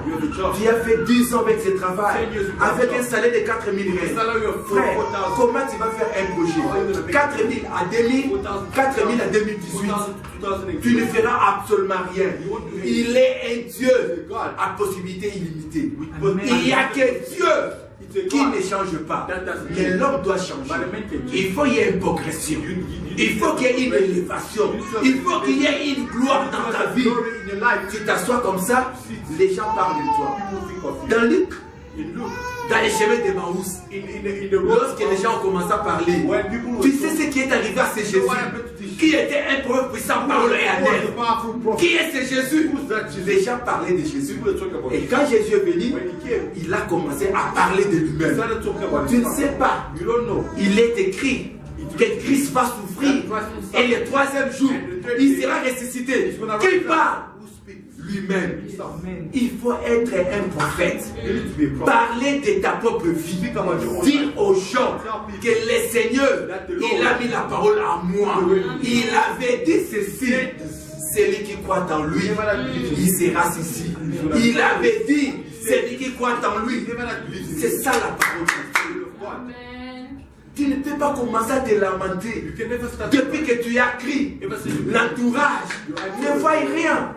tu as fait 10 ans avec ce travail, avec un salaire de 4 000 rêves. Frère, comment tu vas faire un projet? 4 000 à 2000, 4 000 à 2018. Tu ne feras absolument rien. Il est un Dieu à possibilité illimitée. Il n'y a que Dieu qui ne change pas. Mais l'homme doit changer. Il faut qu'il y ait une progression. Il faut qu'il y ait une élévation. Il faut qu'il y ait une gloire dans ta vie. Tu t'assois comme ça, les gens parlent de toi. Dans Luc, dans les chemins de Maús, lorsque les gens ont commencé à parler, tu sais ce qui est arrivé à ce Jésus. qui était un prophète puissant par le éternel. Qui est ce Jésus? Les gens parlaient de Jésus. Et quand Jésus est venu, il a commencé à parler de lui-même. Tu ne sais pas. Il est écrit que Christ va souffrir et le troisième jour, il sera ressuscité. Qui parle? Lui-même. Il faut être un prophète. Parler de ta propre vie. Dire aux gens que le Seigneur, il a mis la parole à moi. Il avait dit ceci. Celui qui croit en lui, il sera ceci. Il avait dit, celui qui croit en lui. C'est ça la parole de Dieu. Tu ne peux pas commencer à te lamenter depuis que tu as crié. L'entourage ne voit rien.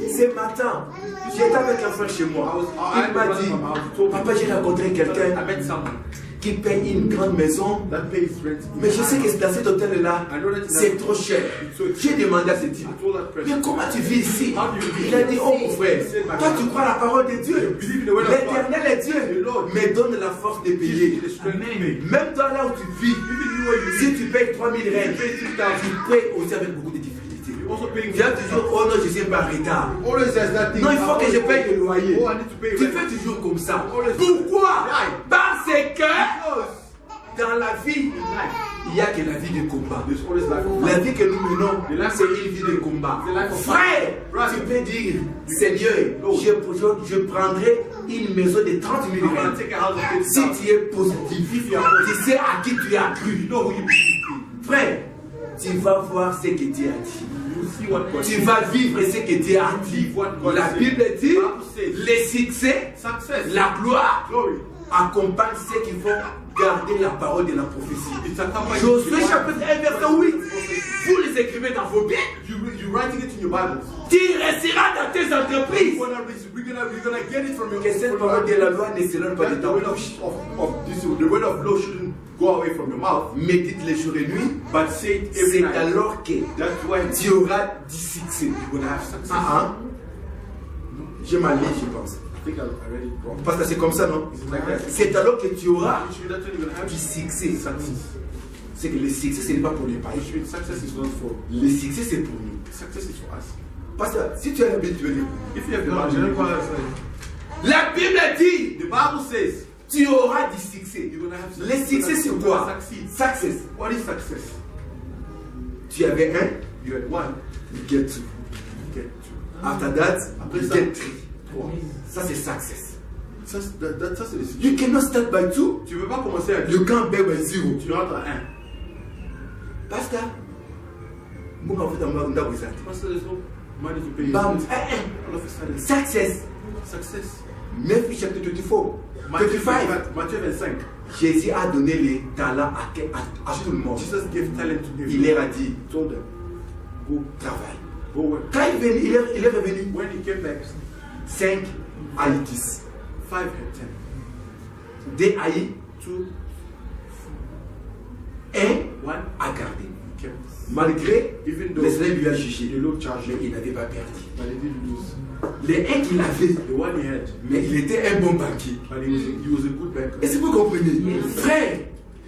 Ce matin, j'étais avec un frère chez moi. Il m'a dit, papa, j'ai rencontré quelqu'un qui paye une grande maison, mais je sais que dans cet hôtel-là, c'est trop cher. J'ai demandé à ce type, mais comment tu vis ici? Il a dit, oh mon frère, toi tu crois la parole de Dieu. L'Éternel est Dieu, mais donne la force de payer. Même toi là où tu vis, si tu payes 3000 règles, tu payes aussi avec beaucoup de difficultés. Viens toujours, oh non, je suis pas en retard. Non, il faut que je paye le loyer. Tu fais toujours comme ça. Pourquoi? Parce que dans la vie, il n'y a que la vie de combat. La vie que nous menons, c'est une vie de combat. Frère, tu peux dire, Seigneur, je prendrai une maison de 30 000 règles. Si tu es positif, tu sais à qui tu as cru. Frère, tu vas voir ce que Dieu a dit. Tu vas vivre ce que Dieu a dit. La Bible dit, le succès, la gloire accompagne ceux qui vont garder la parole de la prophétie. Josué chapitre 1 verset 8. Vous les écrivez dans vos Bibles. Tu resteras dans tes entreprises. Que cette parole de la loi ne s'éloigne pas de ta bouche. The word of law shouldn't go away from your mouth. Médite les jours et nuits. But say it every C'est night. alors que tu auras du succès. Je m'en lis, je pense. I think I read it wrong. Parce que c'est comme ça, non? C'est alors que tu auras du succès. C'est que le succès, ce n'est pas pour les païens. Success is not for. Le succès, c'est pour nous. Success is for us. Parce que si tu as l'habitude, tu veux lire. If you have the Bible, La Bible dit, the Bible says tu auras du succès. you're gonna have Le succès, c'est quoi? Succeed. Success. What is success? Tu avais un, You had one, you get two. get two. After that, Après you ça, get three. trois. Ça, c'est success. Ça, c'est le succès. You cannot start by two. Tu ne peux pas commencer à You can't begin by zero. tu rentres à 1. Pastor, moi, en fait, on a besoin. Parce que there's no money to pay. Bam, All of a sudden, success. success. Matthew chapitre 24, Matthieu 25. 25. Jésus a donné les talents à tout le monde. Jesus gave talent to Il everyone. leur a dit, Told them, go travaille. go work. Quand il est revenu, When he came back, 5 à 10. 5 had 10. 2 à y, 2, 1 1 à garder. kept. Malgré Even though les élèves lui a jugé, the Lord charged mais him, il n'avait pas perdu. but he didn't lose. Les 1 qu'il avait, The one he had, mais il était un bon banquier. but he was a good banker. Est-ce que vous comprenez? Frère,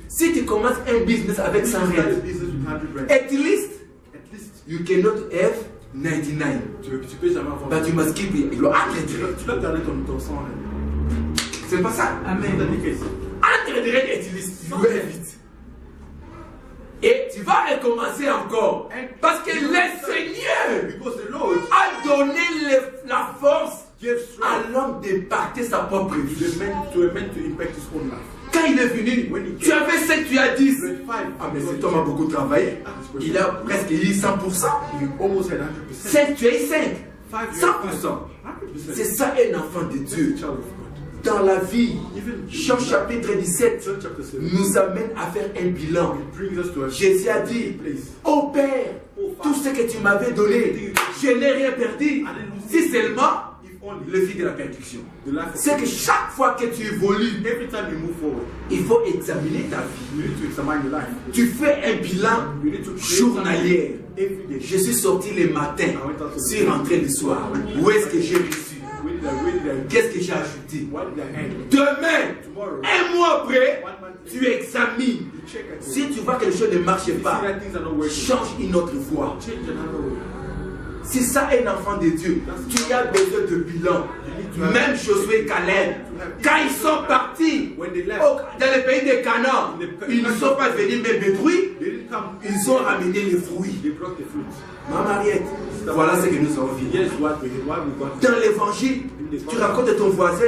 si tu commences un business avec If you 100 start a rentes, business with 100 rand, at least at least you cannot have 99. tu peux jamais avoir. But you must keep it. You have Tu dois garder ton 100 rand. C'est pas ça. C'est la case. Entre de règles utilistes, tu vas vite. Et tu vas recommencer encore. Parce que le Seigneur Because the Lord a donné la force gave à strength l'homme de partir sa propre vie. to a man to impact his own life. Quand il est venu, tu avais 7, tu as 10. You had 5. Ah, mais cet homme a beaucoup travaillé. Il a presque eu 100%. You almost had 100%. 7, tu as eu 5. 5, 100%. C'est ça un enfant de Dieu. Child of God. Dans la vie, Even Jean chapitre 17 John chapter 7 nous amène à faire un bilan. brings us to a Jésus a dit, place. ô Père, tout ce que tu m'avais donné, je n'ai rien perdu. Si seulement If only le vie de la perdition. the life of C'est que chaque fois que tu évolues, every time you move forward, il faut examiner ta vie. you need to examine your life. Tu fais un bilan You need to create journalier. every day. Je suis sorti le matin, suis rentré le soir. Où est-ce que j'ai reçu? Where did I Qu'est-ce que j'ai ajouté? what did I end? Demain, Tomorrow, un mois après, 1 month tu examines check at Si tu vois que les choses ne marchent you see pas, that things are not working, change une autre voie. change another way. C'est ça un enfant de Dieu. Tu as besoin de bilan. Même Josué et Caleb, quand ils sont partis dans le pays de Canaan, ils ne sont pas venus me détruire, ils ont ramené les fruits. They brought the fruit. Maman Mariette, voilà ce que nous avons vu. Yes, what we got. Dans l'évangile, tu racontes à ton voisin,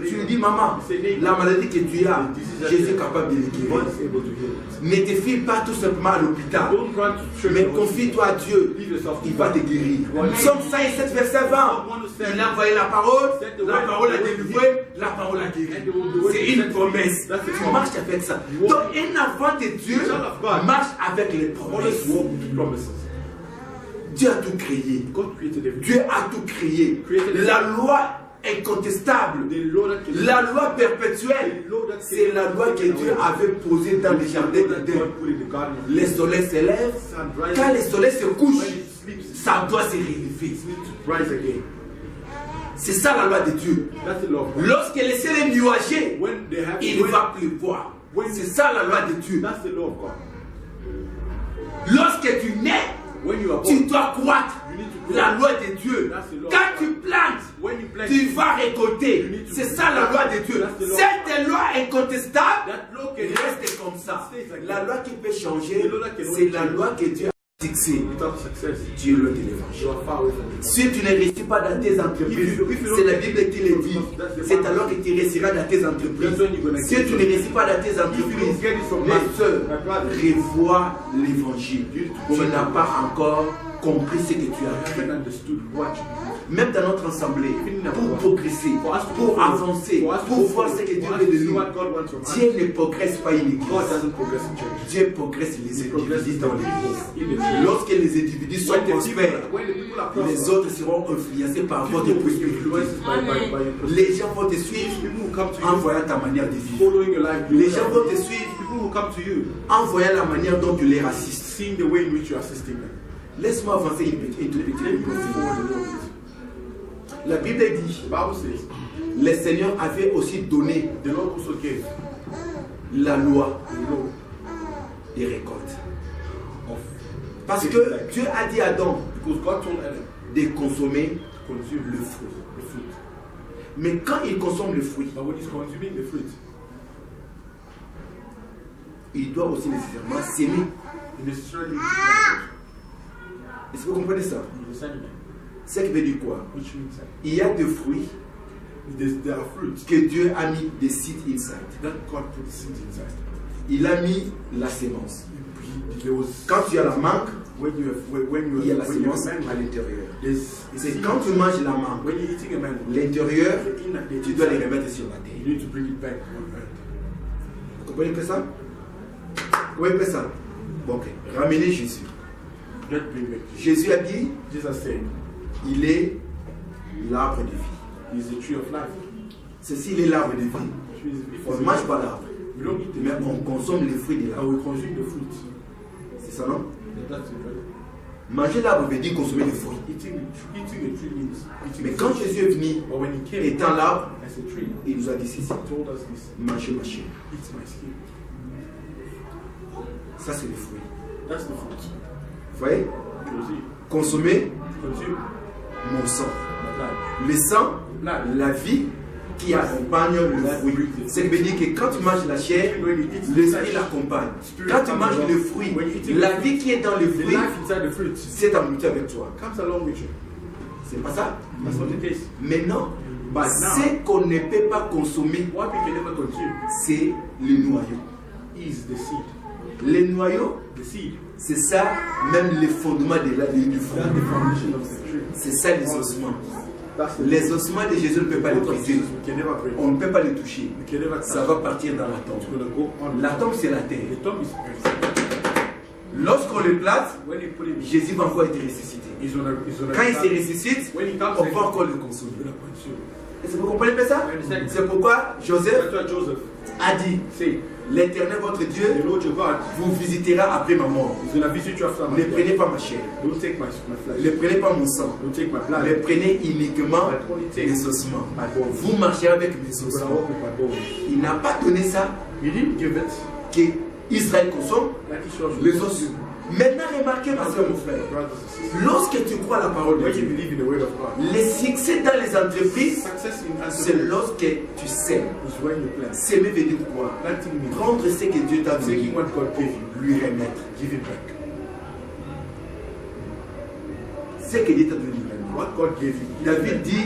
tu lui dis maman, la maladie que tu as, Jésus est capable de le God guérir. is able to heal it. Ne te fie pas tout simplement à l'hôpital, Don't run to church. mais confie-toi à Dieu, Leave yourself to il va te God. guérir. Psaume 107, verset 20. Il a envoyé la parole a délivré, la parole a guéri. C'est une promesse. Tu marches avec ça. Donc un enfant de Dieu marche avec les Always promesses. walk with the promises. Dieu a tout créé. God created everything. Dieu a tout créé. La loi incontestable, The law that can la loi perpétuelle, c'est la loi que Dieu avait posée dans le jardin d'Éden. God put in the garden of Le soleil se lève, quand le soleil se couche, When it sleeps, ça doit se relever. it needs to rise again. C'est ça la loi de Dieu. That's the law of God. Lorsque le ciel est nuagé, When they have il va pleuvoir. C'est ça la loi de Dieu. that's the law of God. Lorsque tu nais, When you are tu born, dois croître. La loi de Dieu. Quand tu plantes, when you plant, tu vas récolter. C'est ça la loi de Dieu. Cette loi incontestable that law can reste comme ça. La loi qui peut changer, c'est la loi que Dieu a fixée. without success. Dieu le You l'évangile. are far away from it. Si tu ne réussis pas dans tes entreprises, c'est la Bible qui le dit. C'est alors que tu réussiras dans tes entreprises. Si tu ne réussis pas dans tes entreprises, ma soeur, revois l'évangile. Tu n'as pas encore compris ce que tu I as haven't cru. understood what you Même dans notre assemblée, pour progresser, pour avancer, pour voir ce que Dieu veut de nous. what God wants from us. Dieu ne progresse pas une église. God doesn't progress in church. Dieu progresse les He progresses individus dans in l'église. the church. Lorsque les individus sont prospères, When the people are les prosperous, autres seront influencés par votre people will be prospérité. influenced by your prosperity. Les gens vont te suivre People will come to en you, voyant ta manière de vivre. following your life. Les gens vont te suivre People will come to you, en voyant la manière dont tu les assistes. seeing the way in which you are assisting them. Laisse-moi avancer une toute Let me petite go forward a little bit. La Bible dit, The Bible says, le Seigneur avait aussi donné the Lord also gave la loi the law des récoltes. of Parce que Dieu a dit à Adam because God told Adam de consommer to consume le fruit. the fruit. Mais quand il consomme le fruit, But when he's consuming the fruit, il doit aussi nécessairement s'aimer. he necessarily needs to plant Est-ce que vous comprenez ça? it. You understand me? Ce qui veut dire quoi? Which means that Il y a des fruits there are fruits que Dieu a mis des seeds inside. that God put the seeds inside. Il a mis la sémence. There was Quand tu as la mangue, when you have il y a la when you have sémence à mango, l'intérieur. there's C'est quand tu manges la mangue, when you're eating a mango, l'intérieur, the inner, the tu dois les inside, remettre sur la terre. you need to bring it back on earth. Vous comprenez un peu ça? Vous comprenez un peu ça? Bon, ok. Ramenez Jésus. Let's bring back. Jésus a dit, Jesus said, il est l'arbre de vie. "He's the tree of life." Ceci, il est l'arbre de vie. Which means if On it's ne mange pas l'arbre, we don't eat the mais fruit, on consomme les fruits de and l'arbre. we consume the fruit. C'est ça, non? That's it, right? Manger l'arbre veut dire consommer les fruits. Eating a tree means eating. Mais the quand fruit. Jésus est venu, But when he came étant l'arbre, as a tree, il nous a dit ceci, he told us this: mangez ma chair. "Eat my skin." Ça, c'est les fruits. That's the fruit. Vous voyez? You see, Consommer consume mon sang. my blood. Le sang, la vie qui accompagne le fruit. Ce qui veut dire que quand tu manges la chair, l'esprit l'accompagne. Quand tu manges le fruit, la vie qui est dans le The fruit, life inside the fruit c'est en multi avec toi. comes along with you. C'est pas ça? That's not the case. Mais non. But now, Ce qu'on ne peut pas consommer, what we can never consume c'est le noyau. is the seed. Les noyaux, The seed. c'est ça, même les fondements du fruit. That's the foundation of the tree. C'est ça les ossements. That's the Les ossements de Jésus, on ne peut pas les fruit of briser. Jesus. We can never break. On ne peut pas les toucher. We can never Ça touch. va partir dans la It's tombe. gonna go on. La tombe, c'est la terre. The tomb is earth. Lorsqu'on le place, When you put it, Jésus va encore être ressuscité. he's gonna Quand il se ressuscite, when he comes, on back, va encore le consommer. he's gonna consume. Est-ce que vous comprenez pas ça? C'est pourquoi Joseph That's why Joseph a dit, said, l'Éternel votre Dieu "The Lord your God vous visitera après ma mort. is gonna visit you after my Ne death. prenez pas ma chair, Don't take my flesh. ne prenez pas mon sang, Don't take my ne blood. prenez uniquement But only take mes ossements. my bones. Vous marcherez avec mes You're gonna ossements. walk with my bones." Il n'a pas donné ça He didn't give it qu'il Israël consomme, that Israel should les autres. Maintenant, remarquez, ma soeur, mon frère, brothers and sisters. lorsque tu crois la parole de When you Dieu, believe in the word of God, les succès dans les entreprises, success in c'est answering lorsque tu sèmes. is when you plant. S'aimer veut dire quoi? Planting means Prendre ce que Dieu t'a donné, taking what God gave you, lui remettre. give it back. Ce que Dieu t'a donné, lui remettre. What God gave you. David dit,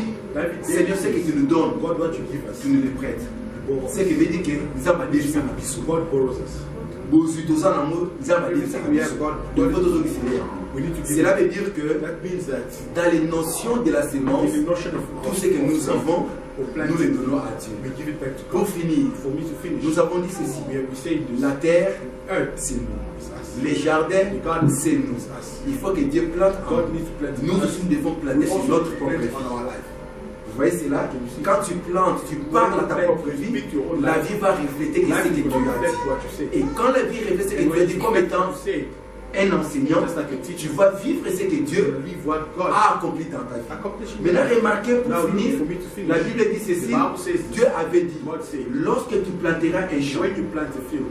Seigneur, ce que tu nous donnes, God, what you give us, tu nous le prêtes. Ce qui veut dire que nous avons des gens qui sont God borrows us. Cela veut dire que That means that dans les notions de la sémence, in the notion of tout ce que nous avons, nous le donnons à Dieu. we give it back to God. Pour finir, For me to finish, nous avons dit ceci. we say this. La terre, Earth c'est nous. is us. Les jardins, c'est nous. Il faut que Dieu plante en God nous. needs to plant in Nous us. aussi, nous devons We planter sur also notre plant propre vie. on our life. Vous voyez cela? Quand tu plantes, tu parles à ta propre vie, la vie va refléter ce que Dieu a That's dit. what you say. Et quand la vie reflète ce que And Dieu a when dit you comme étant say, un enseignant, just like a teacher, tu vas vivre ce que Dieu believe what God a accompli dans ta vie. accomplished. Maintenant, remarquez pour Now, finir, for me to finish, la Bible dit ceci, the Bible says, Dieu avait dit, God said, lorsque tu planteras un champ, when you plant a field,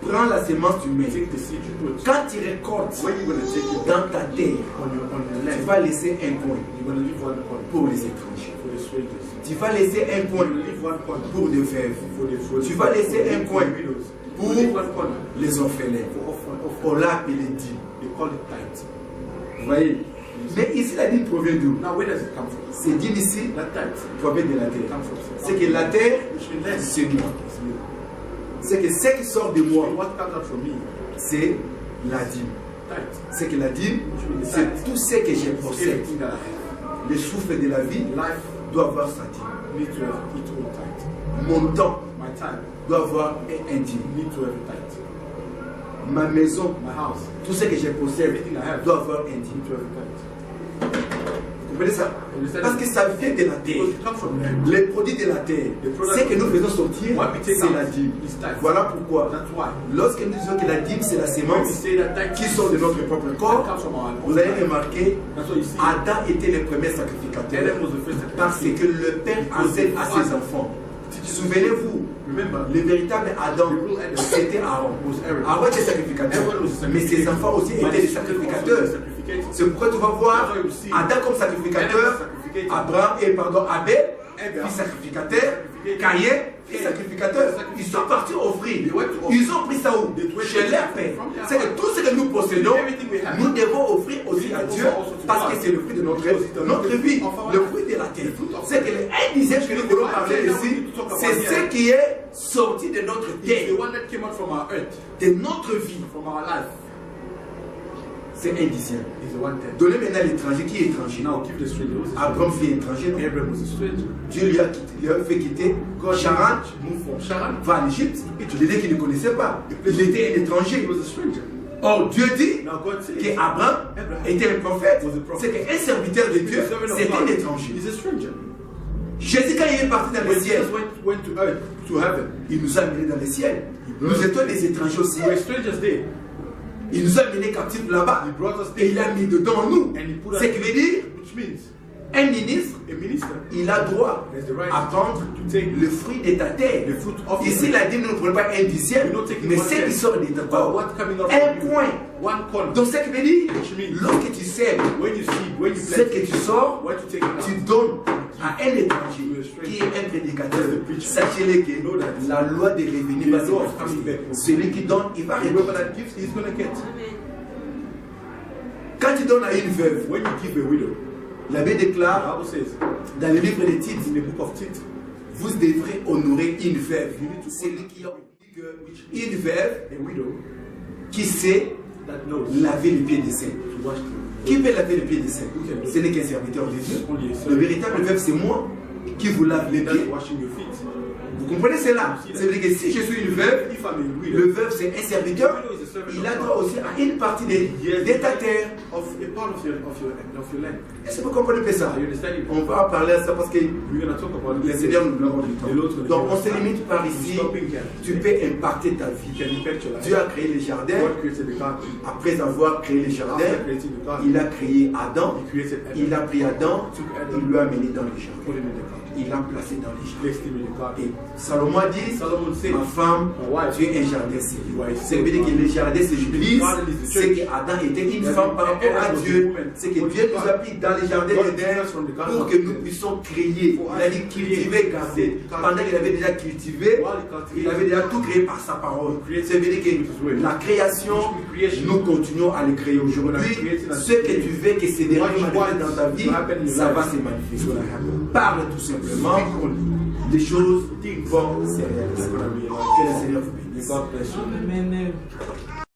prends la sémence du maître. take the seed you put. Quand tu récoltes When you're going to take it dans ta terre, on your tu land, vas laisser un coin you're going to leave one corner pour les étrangers. for the strangers. Tu vas laisser un You're coin going to leave one corner pour les veuves. for the Tu vas laisser un coin widows. pour You leave one corner les orphelins. for orphans. On l'a appelé dîme. They call it tithe. Vous voyez? Mais ici, la dîme provient d'où? Now, where does it come from? C'est dîme ici, That tithe provient de la terre. comes from. C'est que la terre, Which means c'est moi. it's me. C'est que ce qui sort de moi, What comes out from me? c'est la dîme. Tithe. C'est que la dîme, c'est tout ce que je possède. Everything that I have. Le souffle de la vie Life doit avoir sa dîme. needs to have its own tithe. Mon temps My time doit avoir un dîme. needs to have a tithe. Ma maison, My house tout ce que je possède Everything I have. doit avoir un dîme. needs to have a tithe. Vous comprenez ça? Parce que ça vient de la terre. Because it comes from there. Les produits de la terre, ce que nous faisons sortir, What we take c'est out la dîme. is tithe. Voilà pourquoi, That's why. lorsque nous disons que la dîme c'est la When we sémence say that tithe qui sort de notre propre corps, comes from our vous allez remarquer, That's what you see. Adam était le premier sacrificateur Adam was the first parce que le Père enseigne à ses enfants. Souvenez-vous, Remember, le véritable Adam, The real Adam c'était Aaron. was Aaron. Aaron était sacrificateur, Aaron was a mais ses sacrificator. enfants aussi But étaient des his children also sacrificateurs. were sacrificators. C'est pourquoi tu vas voir That's why you see Adam comme sacrificateur, Adam was sacrificator. Abel, Abel, fils sacrificateur, sacrificator. Caïn, fils Cain, sacrificateur. sacrificator. Ils sont partis offrir. They went to offer. Ils ont pris ça où? They went Chez to leur offer père. from their C'est que father. tout ce que nous possédons, Everything we have. nous devons offrir aussi We à offer Dieu also to parce God. que c'est le fruit de notre Because vie, of our le life. fruit de la terre. The fruit of C'est que le 1/10 que nous voulons parler The ici, we talk about c'est here. ce qui est sorti de notre It's terre, the one that came out from our earth, de notre vie. from our life. C'est 1/10. Is the 1/10. Donnez maintenant l'étranger qui est étranger. Now give the stranger. Abraham fut étranger, non? Abraham was a stranger. Dieu lui a fait quitter God Charan, moved from Charan. va en Égypte. Je l'ai dit qu'il ne connaissait pas. Il était un étranger. He was a stranger. Or Dieu dit Now God says qu'Abraham était un prophète. Was a prophet. C'est qu'un serviteur de Dieu, the servant of c'était un God. étranger. He's a stranger. Jésus, quand il est parti dans le When ciel, Jesus went to earth, to heaven, il nous a amenés dans le ciel. Nous étions des étrangers au we were ciel. strangers there. Il nous a amenés captifs là-bas. He brought us Et there. il a mis dedans nous. And he put us- Ce qui veut dire, Which means un ministre, a minister il a droit has the right à prendre to take le fruit de ta terre. the fruit of Ici, il a dit, nous ne prenons pas 1/10, We don't take mais one ce qui tenth. sort de ta But corps, what coming out un from you, point. one corner. Donc, ce qui veut dire, Which means- lorsque tu sèmes, When you see, when you ce plant, que tu sors, what you take it tu out. donnes à un étranger qui est un prédicateur. Sachez-le que la loi des revenus va se manifester. Celui qui donne, il va Whoever répondre. that gives, he's going to get. Quand tu donnes à une veuve, When you give a widow, la Bible the déclare Bible says dans le livre des Tites, in the book of Tite, vous devrez honorer une veuve. Celui qui a une veuve a widow qui sait that knows laver les pieds des saints. to wash them. Qui peut laver les pieds des saints? Ce n'est qu'un serviteur de Dieu. Le véritable veuve, c'est moi qui vous lave les That's pieds. washing your feet. Vous comprenez cela? C'est-à-dire que si je suis une veuve, If I'm a le widow, veuve c'est un the serviteur widow is a il a droit aussi à une partie de ta terre. Of a part of your land. Est-ce que vous comprenez ça? Are you understanding? On va parler de ça parce que We're going to talk about le this. Seigneur nous donne du The Lord's temps. gonna Donc give on us se time. limite par ici. Stopping here. Tu peux impacter ta vie. You can impact your life. Dieu a créé les jardins. God created the garden. Après avoir créé les jardins, After creating the garden, il a créé Adam. He created Adam. Il a pris Adam, Took Adam. il lui a amené dans les Put jardins. him in the garden. Il l'a placé dans les jardins. Placed him in the garden. Et Salomon a dit, Solomon said, ma femme, My wife, tu es un jardin civil. you are a Ça veut dire que le jardin c'est l'église, garden is the c'est church. qu'Adam était une That femme par Adam rapport à was a Dieu. woman. C'est que Dieu nous a pris dans les jardins God d'Éden took us from the garden pour of que nous Eden. puissions créer. Il a dit cultiver, garder. Pendant qu'il avait déjà cultivé, il avait déjà tout créé par sa parole. Ça veut dire que la création, nous continuons à le créer aujourd'hui. Ce que tu veux que se déroule dans ta vie, ça va se manifester. Parle tout simplement. Les choses vont se réaliser. Que le Seigneur vous bénisse. God bless you.